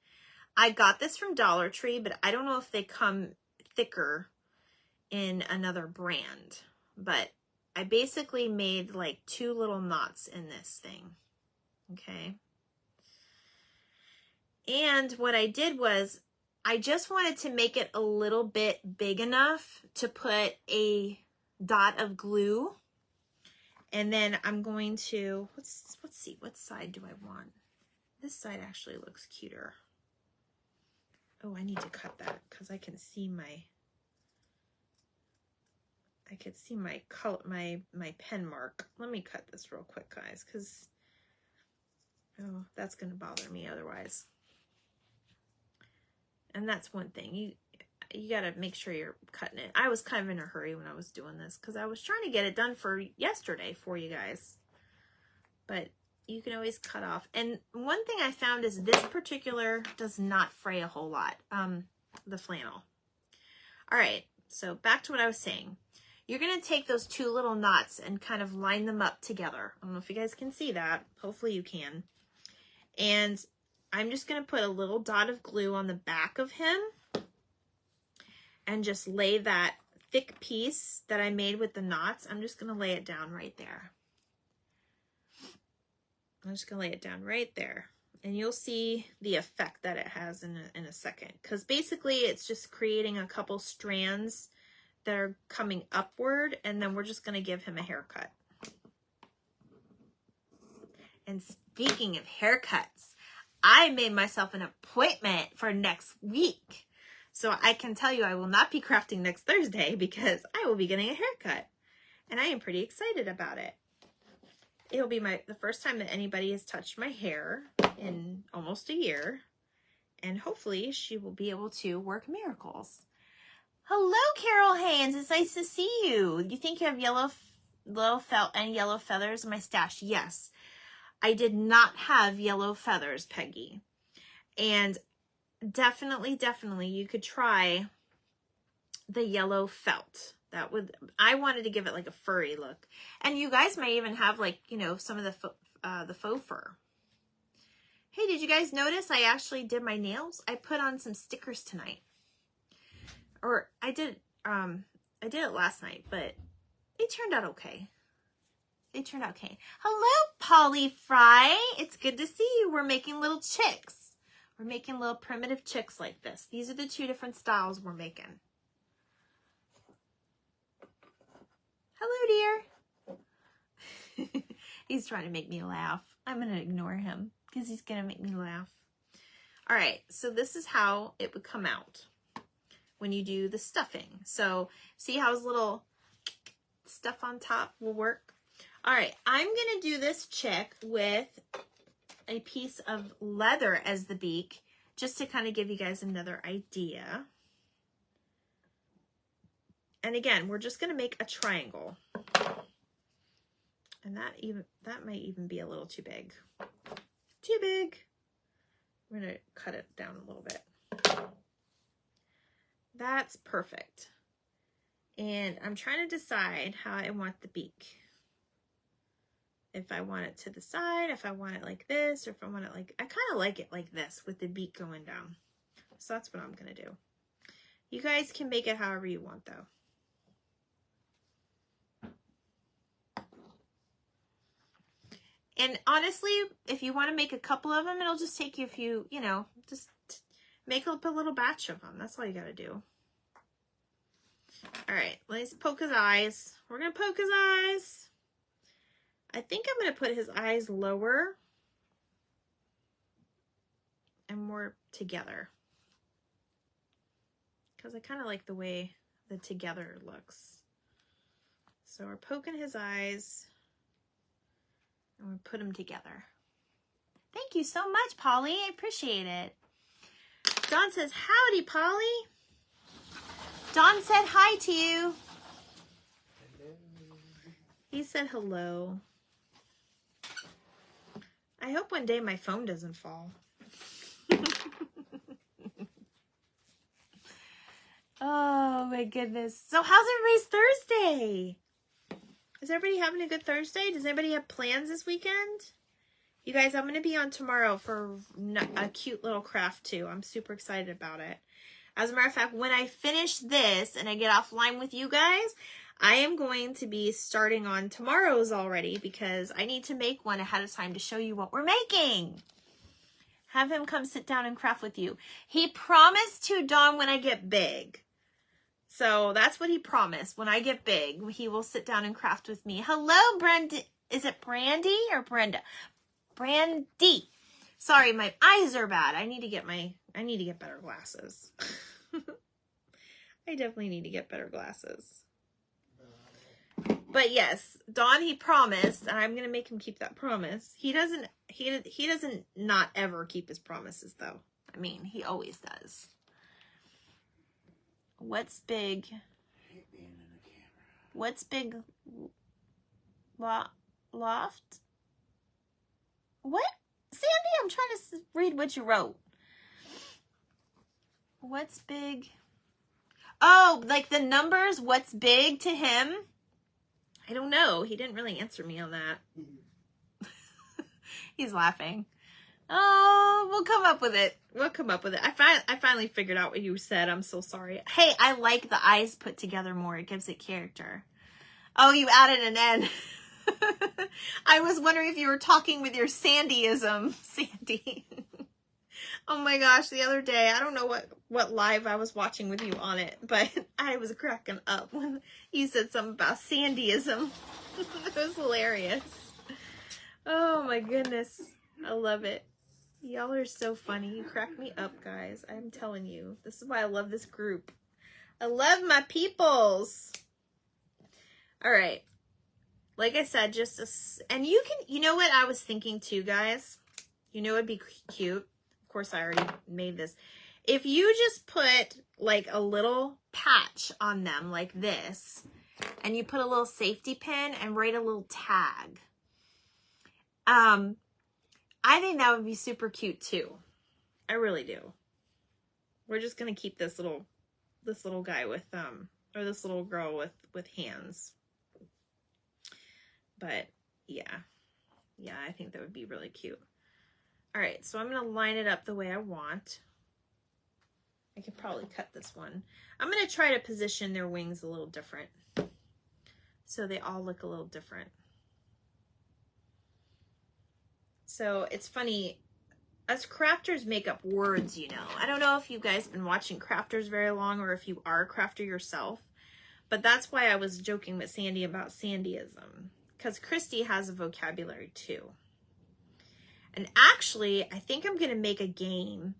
I got this from Dollar Tree, but I don't know if they come thicker in another brand. But I basically made like 2 little knots in this thing, okay? And what I did was I just wanted to make it a little bit big enough to put a dot of glue. And then I'm going to, let's see, what side do I want? This side actually looks cuter. Oh, I need to cut that because I can see my color, my pen mark. Let me cut this real quick, guys, because oh, that's going to bother me otherwise. And that's one thing. You got to make sure you're cutting it. I was kind of in a hurry when I was doing this because I was trying to get it done for yesterday for you guys. But you can always cut off. And one thing I found is this particular does not fray a whole lot, the flannel. All right, so back to what I was saying. You're going to take those 2 little knots and kind of line them up together. I don't know if you guys can see that. Hopefully you can. And I'm just going to put a little dot of glue on the back of him and just lay that thick piece that I made with the knots. I'm just going to lay it down right there. I'm just going to lay it down right there. And you'll see the effect that it has in a second. Because basically it's just creating a couple strands that are coming upward. And then we're just going to give him a haircut. And speaking of haircuts, I made myself an appointment for next week. So I can tell you I will not be crafting next Thursday because I will be getting a haircut. And I am pretty excited about it. It'll be the first time that anybody has touched my hair in almost a year. And hopefully she will be able to work miracles. Hello, Carol Haynes. It's nice to see you. You think you have yellow felt and yellow feathers in my stash? Yes. I did not have yellow feathers, Peggy. And definitely you could try the yellow felt. I wanted to give it like a furry look. And you guys might even have like, you know, some of the faux fur. Hey, did you guys notice I actually did my nails? I put on some stickers tonight. Or I did it last night, but it turned out okay. Hello, Polly Fry. It's good to see you. We're making little chicks. We're making little primitive chicks like this. These are the 2 different styles we're making. Hello, dear. He's trying to make me laugh. I'm going to ignore him because he's going to make me laugh. All right, so this is how it would come out when you do the stuffing. So see how his little stuff on top will work? All right, I'm going to do this chick with a piece of leather as the beak, just to kind of give you guys another idea. And again, we're just going to make a triangle. And that might even be a little too big. Too big. We're going to cut it down a little bit. That's perfect. And I'm trying to decide how I want the beak. If I want it to the side, if I want it like this, or if I want it like, I kind of like it like this with the beak going down. So that's what I'm going to do. You guys can make it however you want though. And honestly, if you want to make a couple of them, it'll just take you a few, you know, just make up a little batch of them. That's all you got to do. All right, let's poke his eyes. We're going to poke his eyes. I think I'm going to put his eyes lower and more together. Because I kind of like the way the together looks. So we're poking his eyes. And we put them together. Thank you so much, Polly. I appreciate it. Dawn says, howdy, Polly. Dawn said hi to you. Hello. He said hello. I hope one day my phone doesn't fall. Oh my goodness. So how's everybody's Thursday? Is everybody having a good Thursday? Does anybody have plans this weekend? You guys, I'm going to be on tomorrow for a cute little craft too. I'm super excited about it. As a matter of fact, when I finish this and I get offline with you guys, I am going to be starting on tomorrow's already because I need to make one ahead of time to show you what we're making. Have him come sit down and craft with you. He promised to, Dawn, when I get big. So that's what he promised. When I get big, he will sit down and craft with me. Hello, Brenda. Is it Brandy or Brenda? Brandy. Sorry, my eyes are bad. I need to get better glasses. I definitely need to get better glasses. But yes, Dawn, he promised, and I'm gonna make him keep that promise. He doesn't not ever keep his promises though. I mean, he always does. What's big? What's big? Loft? What? Sandy, I'm trying to read what you wrote. What's big? Oh, like the numbers, what's big to him? I don't know. He didn't really answer me on that. He's laughing. Oh, we'll come up with it. We'll come up with it. I finally figured out what you said. I'm so sorry. Hey, I like the eyes put together more. It gives it character. Oh, you added an N. I was wondering if you were talking with your Sandyism, Sandy. Oh my gosh, the other day, I don't know what live I was watching with you on it, but I was cracking up when you said something about Sandyism. It was hilarious. Oh my goodness. I love it. Y'all are so funny. You crack me up, guys. I'm telling you. This is why I love this group. I love my peoples. All right. Like I said, and you know what I was thinking too, guys? You know it'd be cute. Of course, I already made this. If you just put like a little patch on them like this, and you put a little safety pin and write a little tag, I think that would be super cute too. I really do. We're just gonna keep this little guy with or this little girl with hands. But yeah, I think that would be really cute. All right, so I'm gonna line it up the way I want. I could probably cut this one. I'm gonna try to position their wings a little different, so they all look a little different. So it's funny, us crafters make up words, you know. I don't know if you guys have been watching crafters very long or if you are a crafter yourself, but that's why I was joking with Sandy about Sandyism, because Christy has a vocabulary too. And actually, I think I'm going to make a game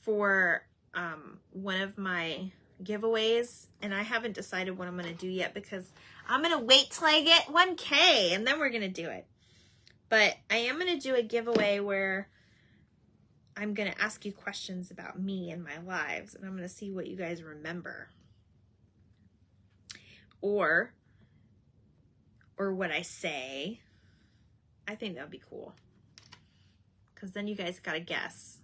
for one of my giveaways, and I haven't decided what I'm going to do yet because I'm going to wait till I get 1K and then we're going to do it. But I am going to do a giveaway where I'm going to ask you questions about me and my lives, and I'm going to see what you guys remember. Or what I say. I think that would be cool. Because then you guys got to guess.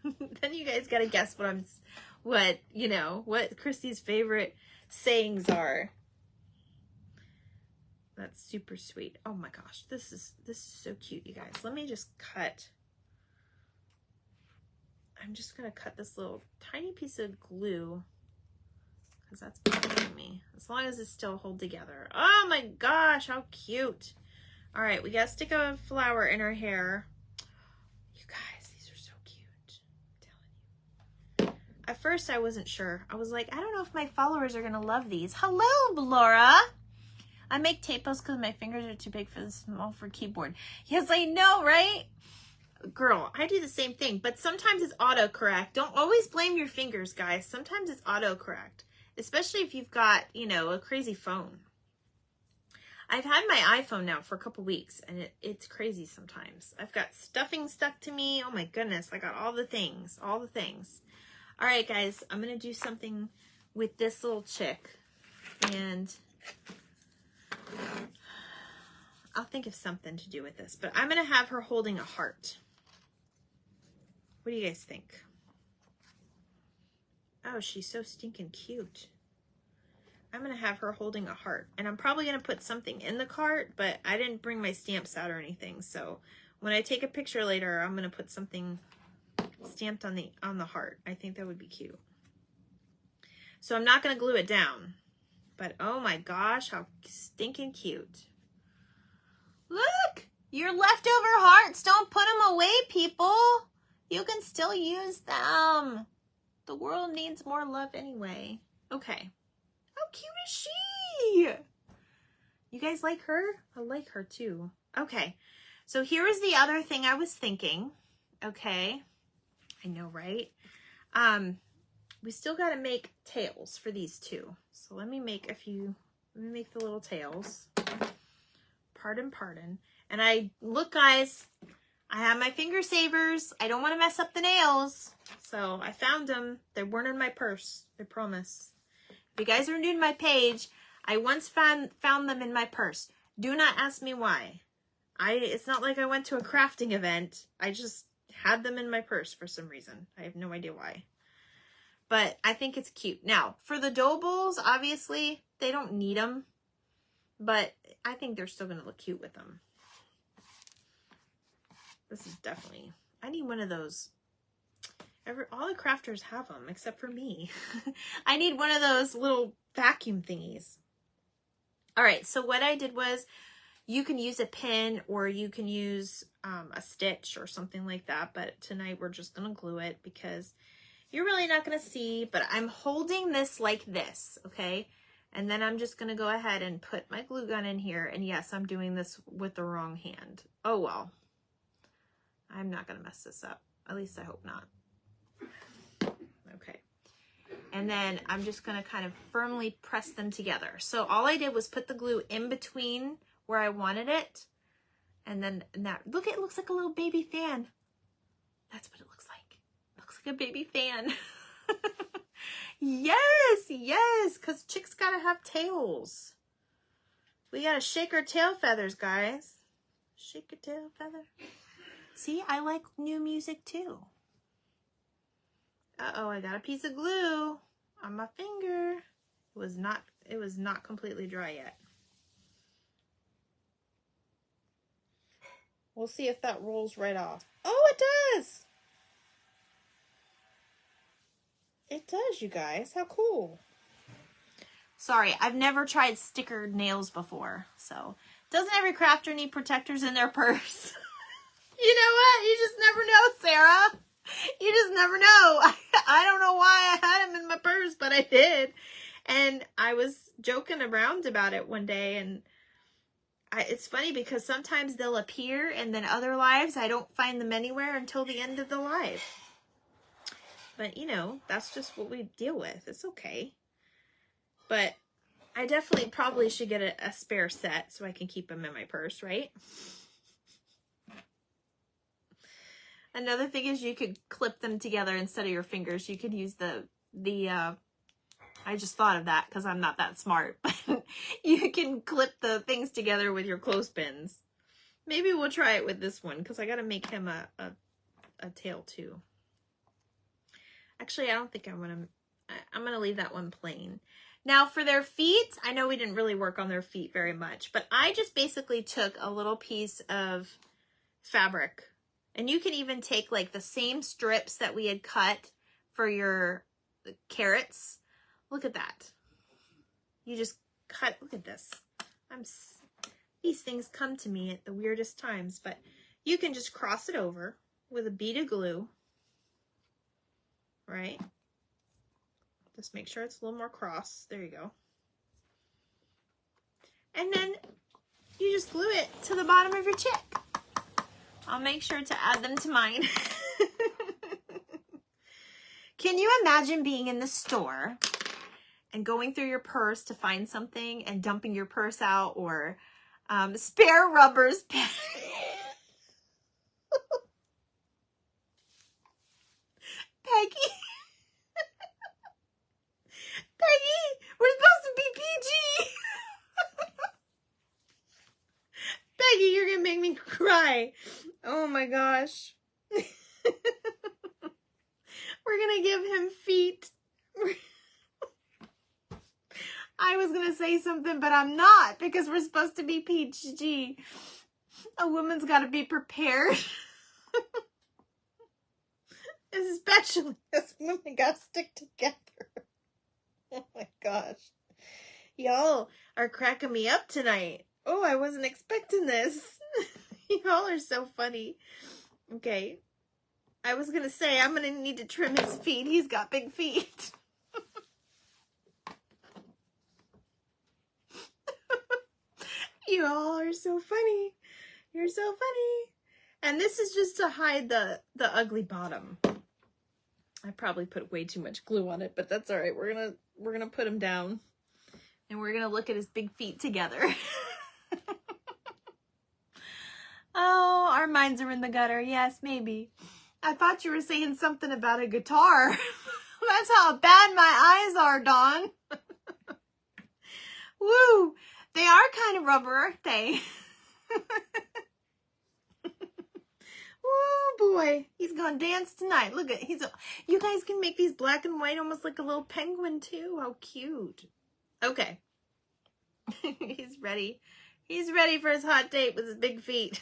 Then you guys got to guess what Christy's favorite sayings are. That's super sweet. Oh my gosh, this is so cute, you guys. Let me just cut. I'm just gonna cut this little tiny piece of glue because that's bothering me. As long as it's still hold together. Oh my gosh, how cute! All right, we gotta stick a flower in her hair. You guys, these are so cute. I'm telling you. At first, I wasn't sure. I was like, I don't know if my followers are gonna love these. Hello, Laura. I make typos because my fingers are too big for the small for keyboard. Yes, I know, right? Girl, I do the same thing, but sometimes it's autocorrect. Don't always blame your fingers, guys. Sometimes it's autocorrect, especially if you've got, a crazy phone. I've had my iPhone now for a couple weeks, and it's crazy sometimes. I've got stuffing stuck to me. Oh my goodness, I got all the things. All right, guys, I'm going to do something with this little chick, and I'll think of something to do with this, but I'm going to have her holding a heart. What do you guys think? Oh, she's so stinking cute. I'm going to have her holding a heart, and I'm probably going to put something in the cart, but I didn't bring my stamps out or anything. So when I take a picture later, I'm going to put something stamped on the heart. I think that would be cute. So I'm not going to glue it down, but oh my gosh, how stinking cute. Look, your leftover hearts, don't put them away, people. You can still use them. The world needs more love anyway. Okay. How cute is she? You guys like her? I like her too. Okay. So here is the other thing I was thinking. Okay. I know, right? We still got to make tails for these two. So let me make the little tails. Pardon. And look guys, I have my finger savers. I don't want to mess up the nails. So I found them. They weren't in my purse. I promise. If you guys are new to my page, I once found them in my purse. Do not ask me why. It's not like I went to a crafting event. I just had them in my purse for some reason. I have no idea why. But I think it's cute. Now, for the dough bowls, obviously, they don't need them. But I think they're still going to look cute with them. This is definitely... I need one of those. All the crafters have them, except for me. I need one of those little vacuum thingies. All right, so what I did was, you can use a pin or you can use a stitch or something like that. But tonight we're just going to glue it because you're really not going to see. But I'm holding this like this, okay? And then I'm just going to go ahead and put my glue gun in here. And yes, I'm doing this with the wrong hand. Oh, well. I'm not going to mess this up. At least I hope not. Okay. And then I'm just going to kind of firmly press them together. So all I did was put the glue in between where I wanted it. And then that, look, it looks like a little baby fan. That's what it looks like. It looks like a baby fan. Yes, because chicks got to have tails. We got to shake our tail feathers, guys. Shake your tail feather. See, I like new music too. Uh-oh, I got a piece of glue on my finger. It was not completely dry yet. We'll see if that rolls right off. Oh, it does! It does, you guys. How cool. Sorry, I've never tried stickered nails before. So, doesn't every crafter need protectors in their purse? You know what? You just never know, Sarah. You just never know. I don't know why I had them in my purse, but I did. And I was joking around about it one day. And it's funny because sometimes they'll appear and then other lives, I don't find them anywhere until the end of the live. But, you know, that's just what we deal with. It's okay. But I definitely probably should get a spare set so I can keep them in my purse, right? Another thing is you could clip them together instead of your fingers. You could use I just thought of that because I'm not that smart. But you can clip the things together with your clothespins. Maybe we'll try it with this one because I got to make him a tail too. Actually, I don't think I'm going to leave that one plain. Now for their feet, I know we didn't really work on their feet very much, but I just basically took a little piece of fabric. And you can even take like the same strips that we had cut for your carrots. Look at that. You just cut, look at this. These things come to me at the weirdest times, but you can just cross it over with a bead of glue, right? Just make sure it's a little more cross. There you go. And then you just glue it to the bottom of your chick. I'll make sure to add them to mine. Can you imagine being in the store and going through your purse to find something and dumping your purse out, or spare rubbers? Peggy, we're supposed to be PG. guy. Oh my gosh. We're gonna give him feet. I was gonna say something, but I'm not, because we're supposed to be PG. A woman's gotta be prepared. Especially as women gotta stick together. Oh my gosh. Y'all are cracking me up tonight. Oh, I wasn't expecting this. Y'all are so funny. Okay. I was gonna say, I'm gonna need to trim his feet. He's got big feet. You all are so funny. You're so funny. And this is just to hide the ugly bottom. I probably put way too much glue on it, but that's all right. We're gonna put him down, and we're gonna look at his big feet together. Oh, our minds are in the gutter. Yes, maybe. I thought you were saying something about a guitar. That's how bad my eyes are, Dawn. Woo! They are kind of rubber, aren't they? Oh boy, he's gonna dance tonight. Look at you guys can make these black and white almost like a little penguin too. How cute. Okay. He's ready. He's ready for his hot date with his big feet.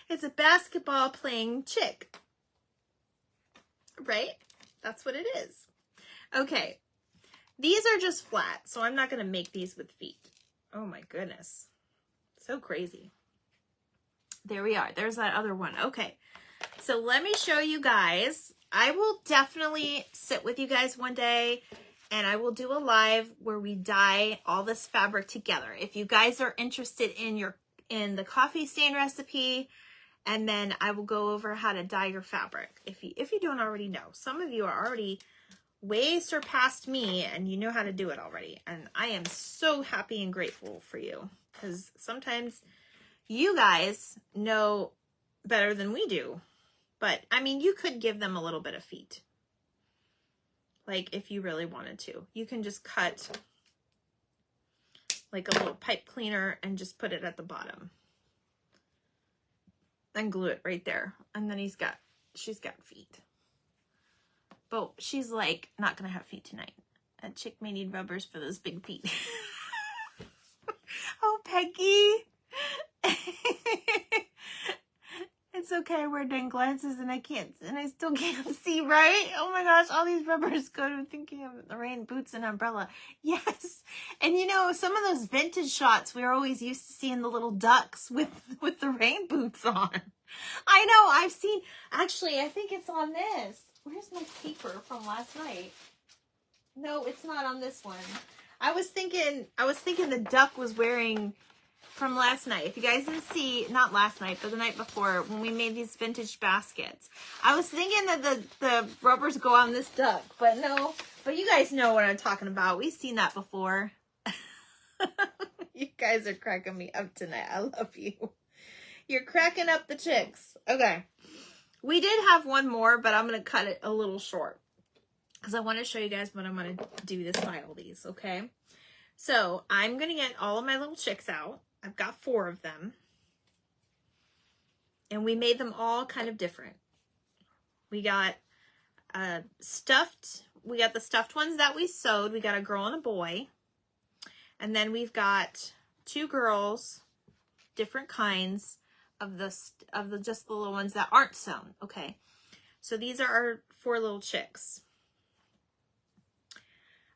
It's a basketball playing chick. Right? That's what it is. Okay. These are just flat, so I'm not going to make these with feet. Oh my goodness. So crazy. There we are. There's that other one. Okay. So let me show you guys. I will definitely sit with you guys one day, and I will do a live where we dye all this fabric together. If you guys are interested in the coffee stain recipe, and then I will go over how to dye your fabric. If you don't already know. Some of you are already way surpassed me, and you know how to do it already. And I am so happy and grateful for you, because sometimes you guys know better than we do. But, I mean, you could give them a little bit of feet. Like, if you really wanted to. You can just cut like a little pipe cleaner and just put it at the bottom. And glue it right there. And then she's got feet. But she's like, not gonna have feet tonight. That chick may need rubbers for those big feet. Oh, Peggy. It's okay, I wear dang glasses and I still can't see, right? Oh my gosh, all these rubbers go to thinking of the rain, boots, and umbrella. Yes. And you know, some of those vintage shots, we were always used to seeing the little ducks with the rain boots on. I know, I've seen, actually, I think it's on this. Where's my paper from last night? No, it's not on this one. I was thinking the duck was wearing from last night. If you guys didn't see, not last night, but the night before, when we made these vintage baskets, I was thinking that the rubbers go on this duck, but no. But you guys know what I'm talking about. We've seen that before. You guys are cracking me up tonight. I love you. You're cracking up the chicks. Okay. We did have one more, but I'm going to cut it a little short because I want to show you guys what I'm going to do to style these, okay? So I'm going to get all of my little chicks out. I've got 4 of them. And we made them all kind of different. We got the stuffed ones that we sewed. We got a girl and a boy. And then we've got 2 girls, different kinds of just the little ones that aren't sewn. Okay. So these are our 4 little chicks.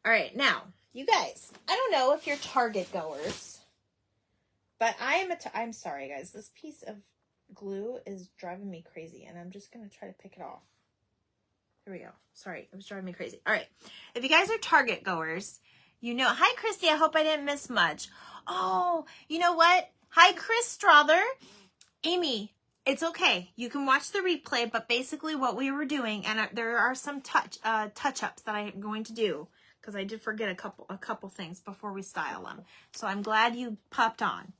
All right. Now, you guys, I don't know if you're Target goers, but I'm sorry, guys. This piece of glue is driving me crazy, and I'm just going to try to pick it off. Here we go. Sorry, it was driving me crazy. All right. If you guys are Target goers, you know. Hi, Christy. I hope I didn't miss much. Oh, you know what? Hi, Chris Strother. Amy, it's okay. You can watch the replay, but basically what we were doing, and there are some touch-ups that I'm going to do, because I did forget a couple things before we style them. So I'm glad you popped on.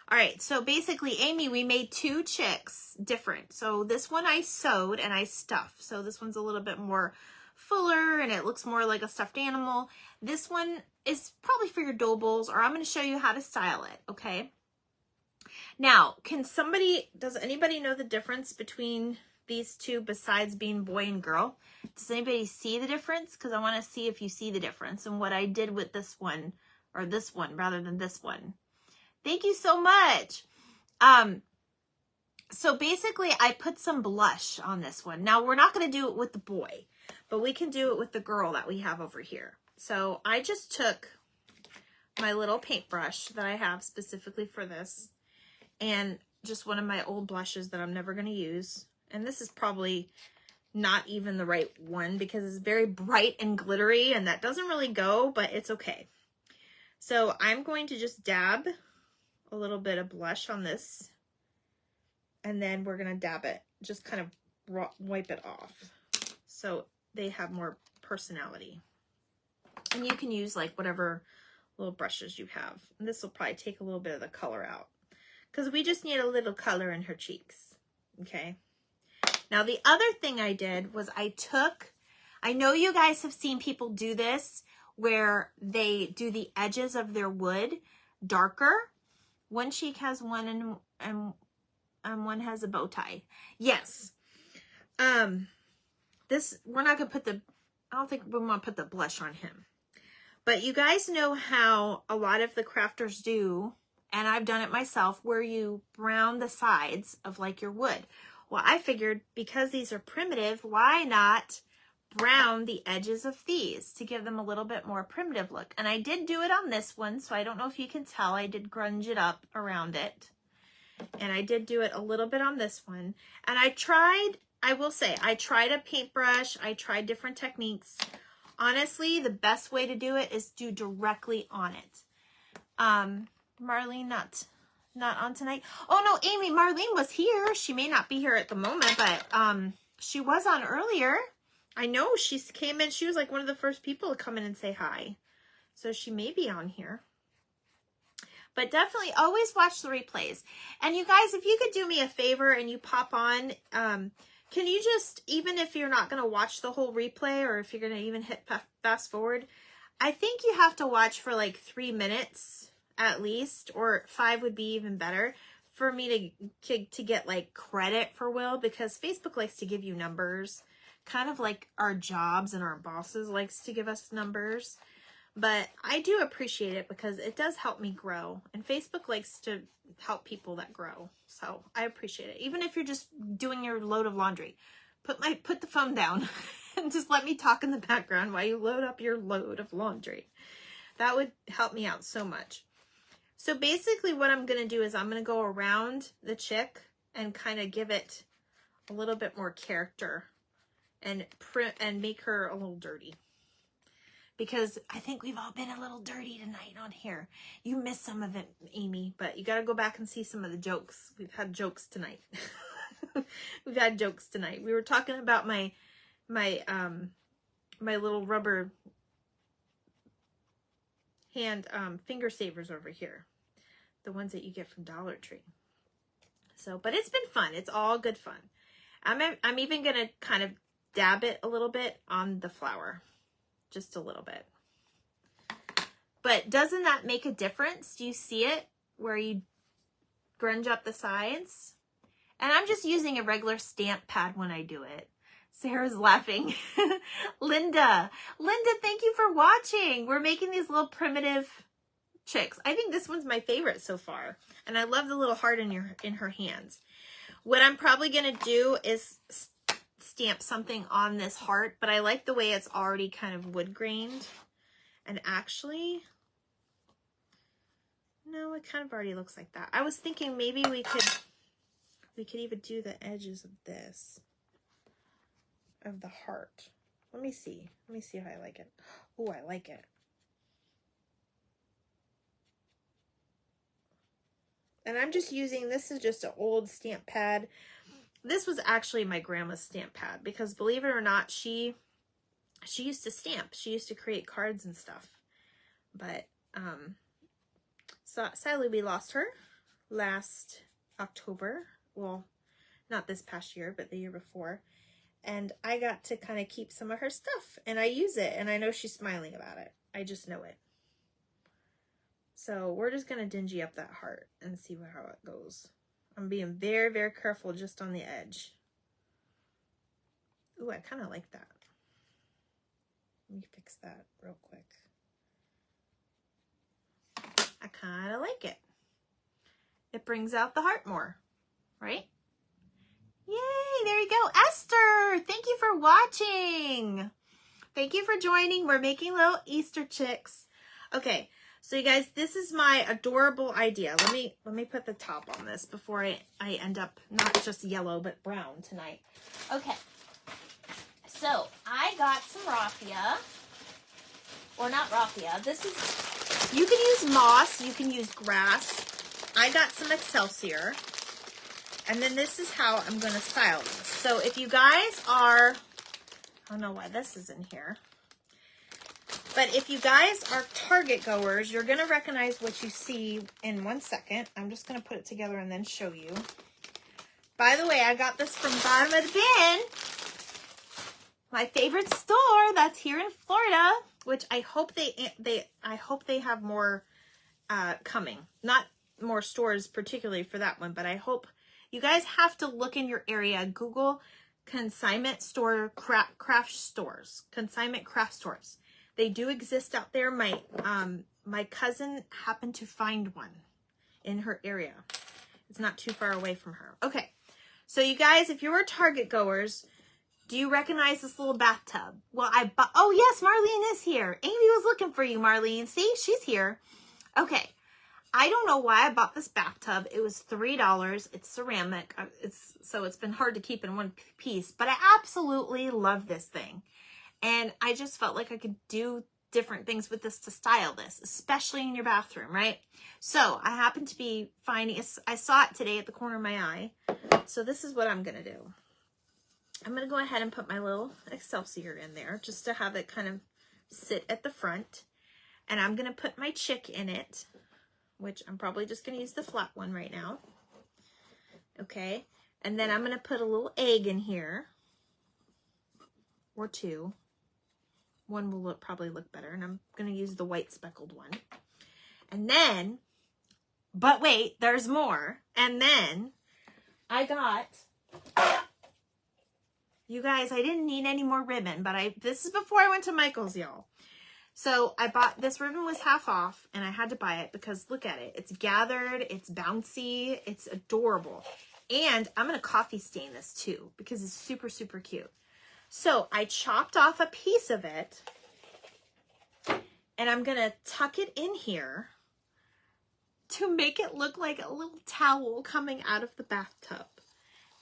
All right, so basically, Amy, we made 2 chicks different. So this one I sewed and I stuffed. So this one's a little bit more fuller and it looks more like a stuffed animal. This one is probably for your dobables, or I'm going to show you how to style it, okay? Now, does anybody know the difference between these two besides being boy and girl? Does anybody see the difference? Because I want to see if you see the difference and what I did with this one, or this one rather than this one. Thank you so much. So basically I put some blush on this one. Now we're not going to do it with the boy, but we can do it with the girl that we have over here. So I just took my little paintbrush that I have specifically for this, and just one of my old blushes that I'm never going to use. And this is probably not even the right one because it's very bright and glittery, and that doesn't really go, but it's okay. So I'm going to just dab a little bit of blush on this, and then we're going to dab it, just kind of wipe it off so they have more personality. And you can use like whatever little brushes you have. And this will probably take a little bit of the color out because we just need a little color in her cheeks. Okay. Now the other thing I did was I know you guys have seen people do this where they do the edges of their wood darker. One cheek has one and one has a bow tie. Yes. We're not going to I don't think we want to put the blush on him. But you guys know how a lot of the crafters do, and I've done it myself, where you brown the sides of like your wood. Well, I figured because these are primitive, why not brown the edges of these to give them a little bit more primitive look? And I did do it on this one, so I don't know if you can tell. I did grunge it up around it. And I did do it a little bit on this one. And I will say, I tried a paintbrush. I tried different techniques. Honestly, the best way to do it is do directly on it. Marlene, not on tonight. Oh no, Amy, Marlene was here. She may not be here at the moment, but she was on earlier. I know she came in. She was like one of the first people to come in and say hi. So she may be on here. But definitely always watch the replays. And you guys, if you could do me a favor and you pop on, can you just, even if you're not going to watch the whole replay, or if you're going to even hit fast forward, I think you have to watch for like 3 minutes at least, or 5 would be even better for me to get like credit for Will, because Facebook likes to give you numbers, kind of like our jobs and our bosses likes to give us numbers. But I do appreciate it because it does help me grow, and Facebook likes to help people that grow. So I appreciate it. Even if you're just doing your load of laundry, put the phone down and just let me talk in the background while you load up your load of laundry. That would help me out so much. So basically what I'm going to do is I'm going to go around the chick and kind of give it a little bit more character and make her a little dirty. Because I think we've all been a little dirty tonight on here. You missed some of it, Amy, but you got to go back and see some of the jokes. We've had jokes tonight. We've had jokes tonight. We were talking about my little rubber hand finger savers over here. The ones that you get from Dollar Tree. So, but it's been fun. It's all good fun. I'm even going to kind of dab it a little bit on the flower. Just a little bit. But doesn't that make a difference? Do you see it where you grunge up the sides? And I'm just using a regular stamp pad when I do it. Sarah's laughing. Linda, thank you for watching. We're making these little primitive chicks. I think this one's my favorite so far. And I love the little heart in her hands. What I'm probably going to do is stamp something on this heart, but I like the way it's already kind of wood grained. And actually, no, it kind of already looks like that. I was thinking maybe we could even do the edges of this, of the heart. Let me see if I like it. Oh, I like it. And I'm just using, this is just an old stamp pad. This was actually my grandma's stamp pad because, believe it or not, she used to stamp. She used to create cards and stuff. But so sadly we lost her last October. Well, not this past year, but the year before. And I got to kind of keep some of her stuff, and I use it, and I know she's smiling about it. I just know it. So we're just going to dingy up that heart and see how it goes. I'm being very, very careful just on the edge. Ooh, I kind of like that. Let me fix that real quick. I kind of like it. It brings out the heart more, right? Yay, there you go. Esther, thank you for watching. Thank you for joining. We're making little Easter chicks. Okay, so you guys, this is my adorable idea. Let me put the top on this before I end up not just yellow, but brown tonight. Okay, so I got some raffia, or not raffia. This is, you can use moss, you can use grass. I got some Excelsior. And then this is how I'm going to style this. So if you guys are, I don't know why this is in here, but if you guys are Target goers, you're going to recognize what you see in 1 second. I'm just going to put it together and then show you. By the way, I got this from Bottom of the Bin, my favorite store that's here in Florida, which I hope they have more coming. Not more stores particularly for that one, but I hope. You guys have to look in your area. Google consignment store craft stores. Consignment craft stores. They do exist out there. My cousin happened to find one in her area. It's not too far away from her. Okay. So you guys, if you're Target goers, do you recognize this little bathtub? Well, oh yes, Marlene is here. Amy was looking for you, Marlene. See, she's here. Okay. I don't know why I bought this bathtub. It was $3. It's ceramic. So it's been hard to keep in one piece, but I absolutely love this thing. And I just felt like I could do different things with this to style this, especially in your bathroom, right? So I happened to be finding, I saw it today at the corner of my eye. So this is what I'm going to do. I'm going to go ahead and put my little Excelsior in there just to have it kind of sit at the front. And I'm going to put my chick in it, which I'm probably just going to use the flat one right now. Okay. And then I'm going to put a little egg in here. Or two. One will probably look better. And I'm going to use the white speckled one. And then, but wait, there's more. And then I got, you guys, I didn't need any more ribbon, but this is before I went to Michael's, y'all. So I bought, this ribbon was half off and I had to buy it because look at it. It's gathered, it's bouncy, it's adorable. And I'm going to coffee stain this too because it's super, super cute. So I chopped off a piece of it and I'm going to tuck it in here to make it look like a little towel coming out of the bathtub.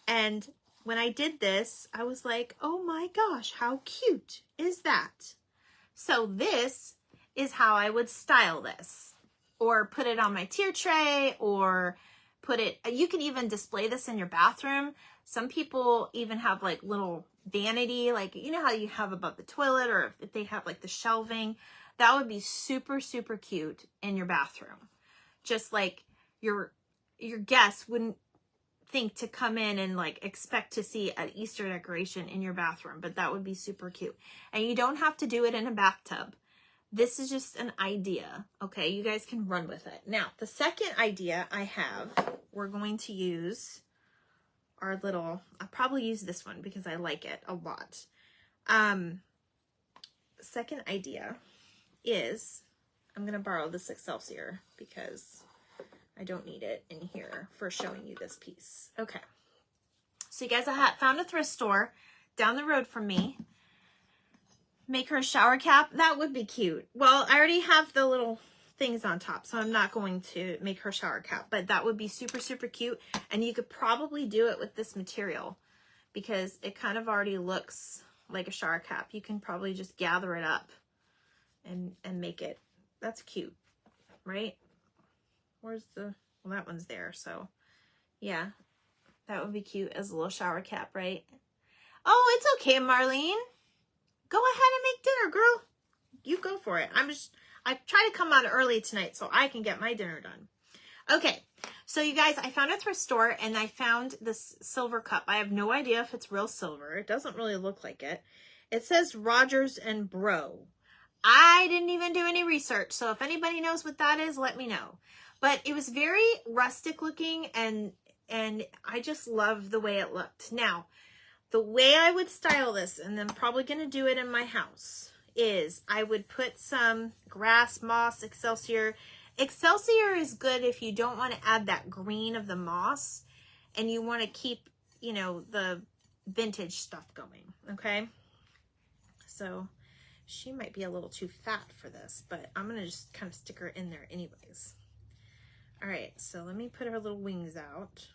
And when I did this, I was like, oh my gosh, how cute is that? So this is how I would style this, or put it on my tier tray, or put it, you can even display this in your bathroom. Some people even have like little vanity, like, you know how you have above the toilet, or if they have like the shelving, that would be super, super cute in your bathroom. Just like your guests wouldn't think to come in and like expect to see an Easter decoration in your bathroom, but that would be super cute. And you don't have to do it in a bathtub. This is just an idea. Okay, you guys can run with it. Now, the second idea I have, we're going to use our little, I'll probably use this one because I like it a lot. Second idea is, I'm going to borrow this Excelsior because I don't need it in here for showing you this piece. Okay. So you guys, I found a thrift store down the road from me. Make her a shower cap. That would be cute. Well, I already have the little things on top, so I'm not going to make her shower cap, but that would be super, super cute. And you could probably do it with this material because it kind of already looks like a shower cap. You can probably just gather it up and make it. That's cute, right? Where's the, well, that one's there. So yeah, that would be cute as a little shower cap, right? Oh, it's okay, Marlene. Go ahead and make dinner, girl. You go for it. I try to come on early tonight so I can get my dinner done. Okay, so you guys, I found a thrift store and I found this silver cup. I have no idea if it's real silver. It doesn't really look like it. It says Rogers and Bro. I didn't even do any research. So if anybody knows what that is, let me know. But it was very rustic looking, and I just love the way it looked. Now, the way I would style this, and I'm probably going to do it in my house, is I would put some grass, moss, Excelsior. Excelsior is good if you don't want to add that green of the moss and you want to keep, you know, the vintage stuff going, okay? So she might be a little too fat for this, but I'm going to just kind of stick her in there anyways. All right, so let me put her little wings out.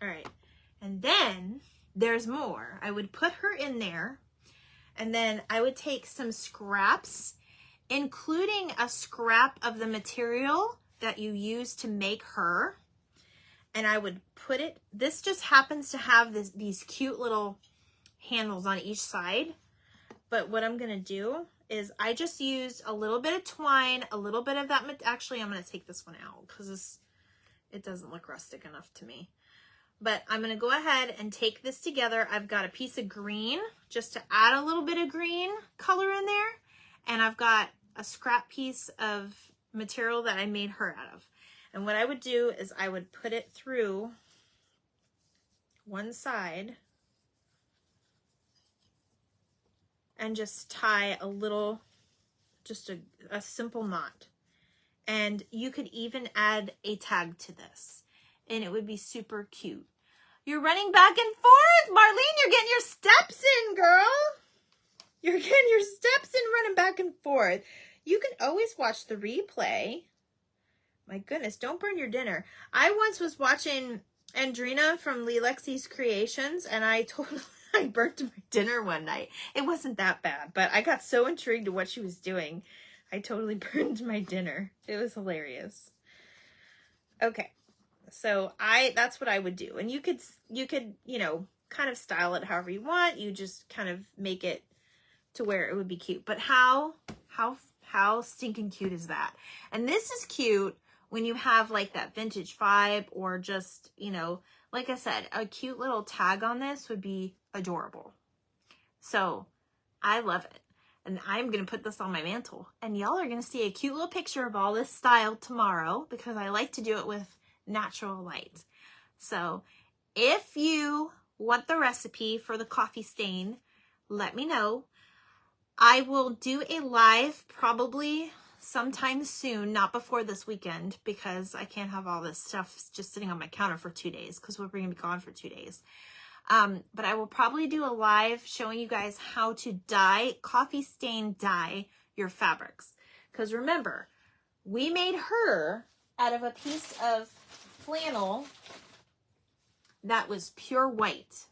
All right, and then there's more. I would put her in there, and then I would take some scraps, including a scrap of the material that you use to make her, and I would put it, this just happens to have these cute little handles on each side, but what I'm gonna do is I just used a little bit of twine, a little bit of that, actually I'm gonna take this one out because it doesn't look rustic enough to me. But I'm gonna go ahead and take this together. I've got a piece of green just to add a little bit of green color in there, and I've got a scrap piece of material that I made her out of. And what I would do is I would put it through one side and just tie a little, just a simple knot. And you could even add a tag to this, and it would be super cute. You're running back and forth, Marlene. You're getting your steps in, girl. You're getting your steps in running back and forth. You can always watch the replay. My goodness, don't burn your dinner. I once was watching Andrina from Lexi's Creations, and I burnt my dinner one night. It wasn't that bad, but I got so intrigued at what she was doing. I totally burned my dinner. It was hilarious. Okay, so that's what I would do. And you could, you know, kind of style it however you want. You just kind of make it to where it would be cute. But how stinking cute is that? And this is cute when you have like that vintage vibe, or just, you know, like I said, a cute little tag on this would be adorable. So I love it. And I'm going to put this on my mantle, and y'all are going to see a cute little picture of all this style tomorrow, because I like to do it with natural light. So if you want the recipe for the coffee stain, let me know. I will do a live probably sometime soon, not before this weekend, because I can't have all this stuff just sitting on my counter for 2 days, because we're going to be gone for 2 days. But I will probably do a live showing you guys how to coffee stain dye your fabrics. Because remember, we made her out of a piece of flannel that was pure white.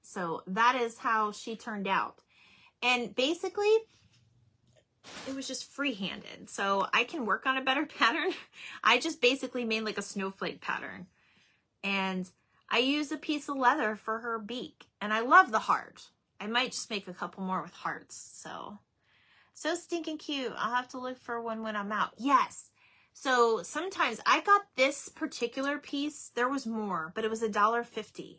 So that is how she turned out. And basically, it was just free-handed. So I can work on a better pattern. I just basically made like a snowflake pattern. And I used a piece of leather for her beak. And I love the heart. I might just make a couple more with hearts. So stinking cute. I'll have to look for one when I'm out. Yes. So sometimes I got this particular piece. There was more, but it was $1.50.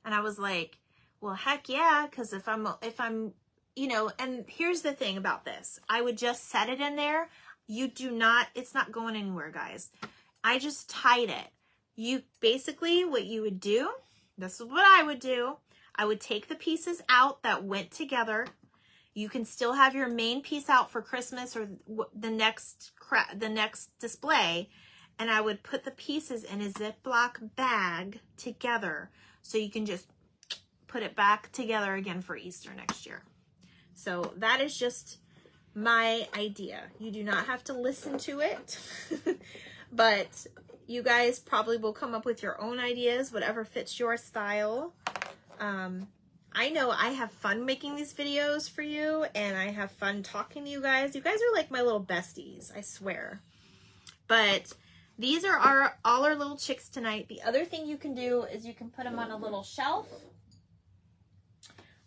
And I was like, well, heck yeah. Because if I'm, you know, and here's the thing about this. I would just set it in there. It's not going anywhere, guys. I just tied it. Basically what you would do, this is what I would do. I would take the pieces out that went together. You can still have your main piece out for Christmas or the next display. And I would put the pieces in a Ziploc bag together. So you can just put it back together again for Easter next year. So that is just my idea. You do not have to listen to it, but you guys probably will come up with your own ideas, whatever fits your style. I know I have fun making these videos for you, and I have fun talking to you guys. You guys are like my little besties, I swear. But these are all our little chicks tonight. The other thing you can do is you can put them on a little shelf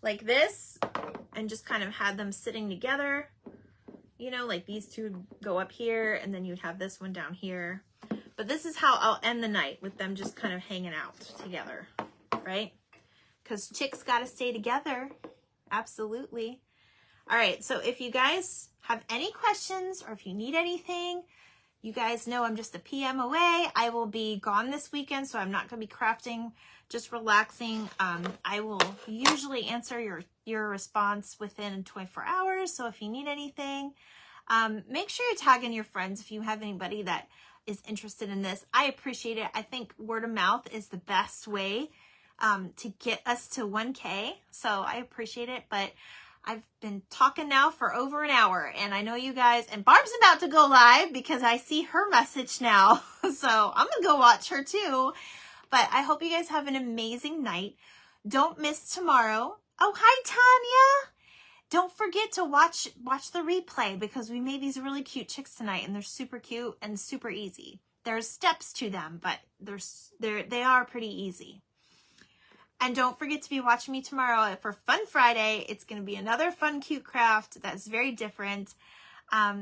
like this, and just kind of had them sitting together, you know, like these two go up here, and then you'd have this one down here. But this is how I'll end the night, with them just kind of hanging out together, right? Because chicks got to stay together. Absolutely. All right, so if you guys have any questions or if you need anything, you guys know I'm just a PM away. I will be gone this weekend, so I'm not going to be crafting, just relaxing. I will usually answer your response within 24 hours. So if you need anything, make sure you're tagging your friends if you have anybody that is interested in this. I appreciate it. I think word of mouth is the best way to get us to 1K. So I appreciate it. But I've been talking now for over an hour, and I know you guys, and Barb's about to go live because I see her message now. So I'm going to go watch her too. But I hope you guys have an amazing night. Don't miss tomorrow. Oh, hi, Tanya. Don't forget to watch the replay because we made these really cute chicks tonight, and they're super cute and super easy. There's steps to them, but they are pretty easy. And don't forget to be watching me tomorrow for Fun Friday. It's going to be another fun, cute craft that's very different.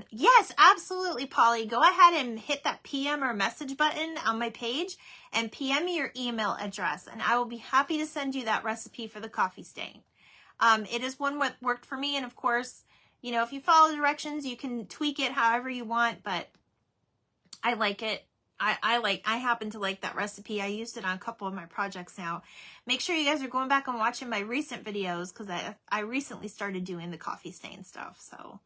Yes, absolutely, Polly. Go ahead and hit that PM or message button on my page and PM me your email address, and I will be happy to send you that recipe for the coffee stain. It is one what worked for me, and of course, you know, if you follow directions, you can tweak it however you want, but I like it. I happen to like that recipe. I used it on a couple of my projects now. Make sure you guys are going back and watching my recent videos because I recently started doing the coffee stain stuff. So,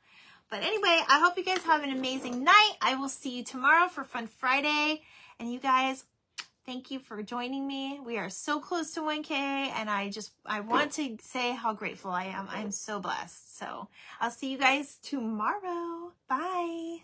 but anyway, I hope you guys have an amazing night. I will see you tomorrow for Fun Friday. And you guys, thank you for joining me. We are so close to 1K, and I want to say how grateful I am. I'm so blessed. So I'll see you guys tomorrow. Bye.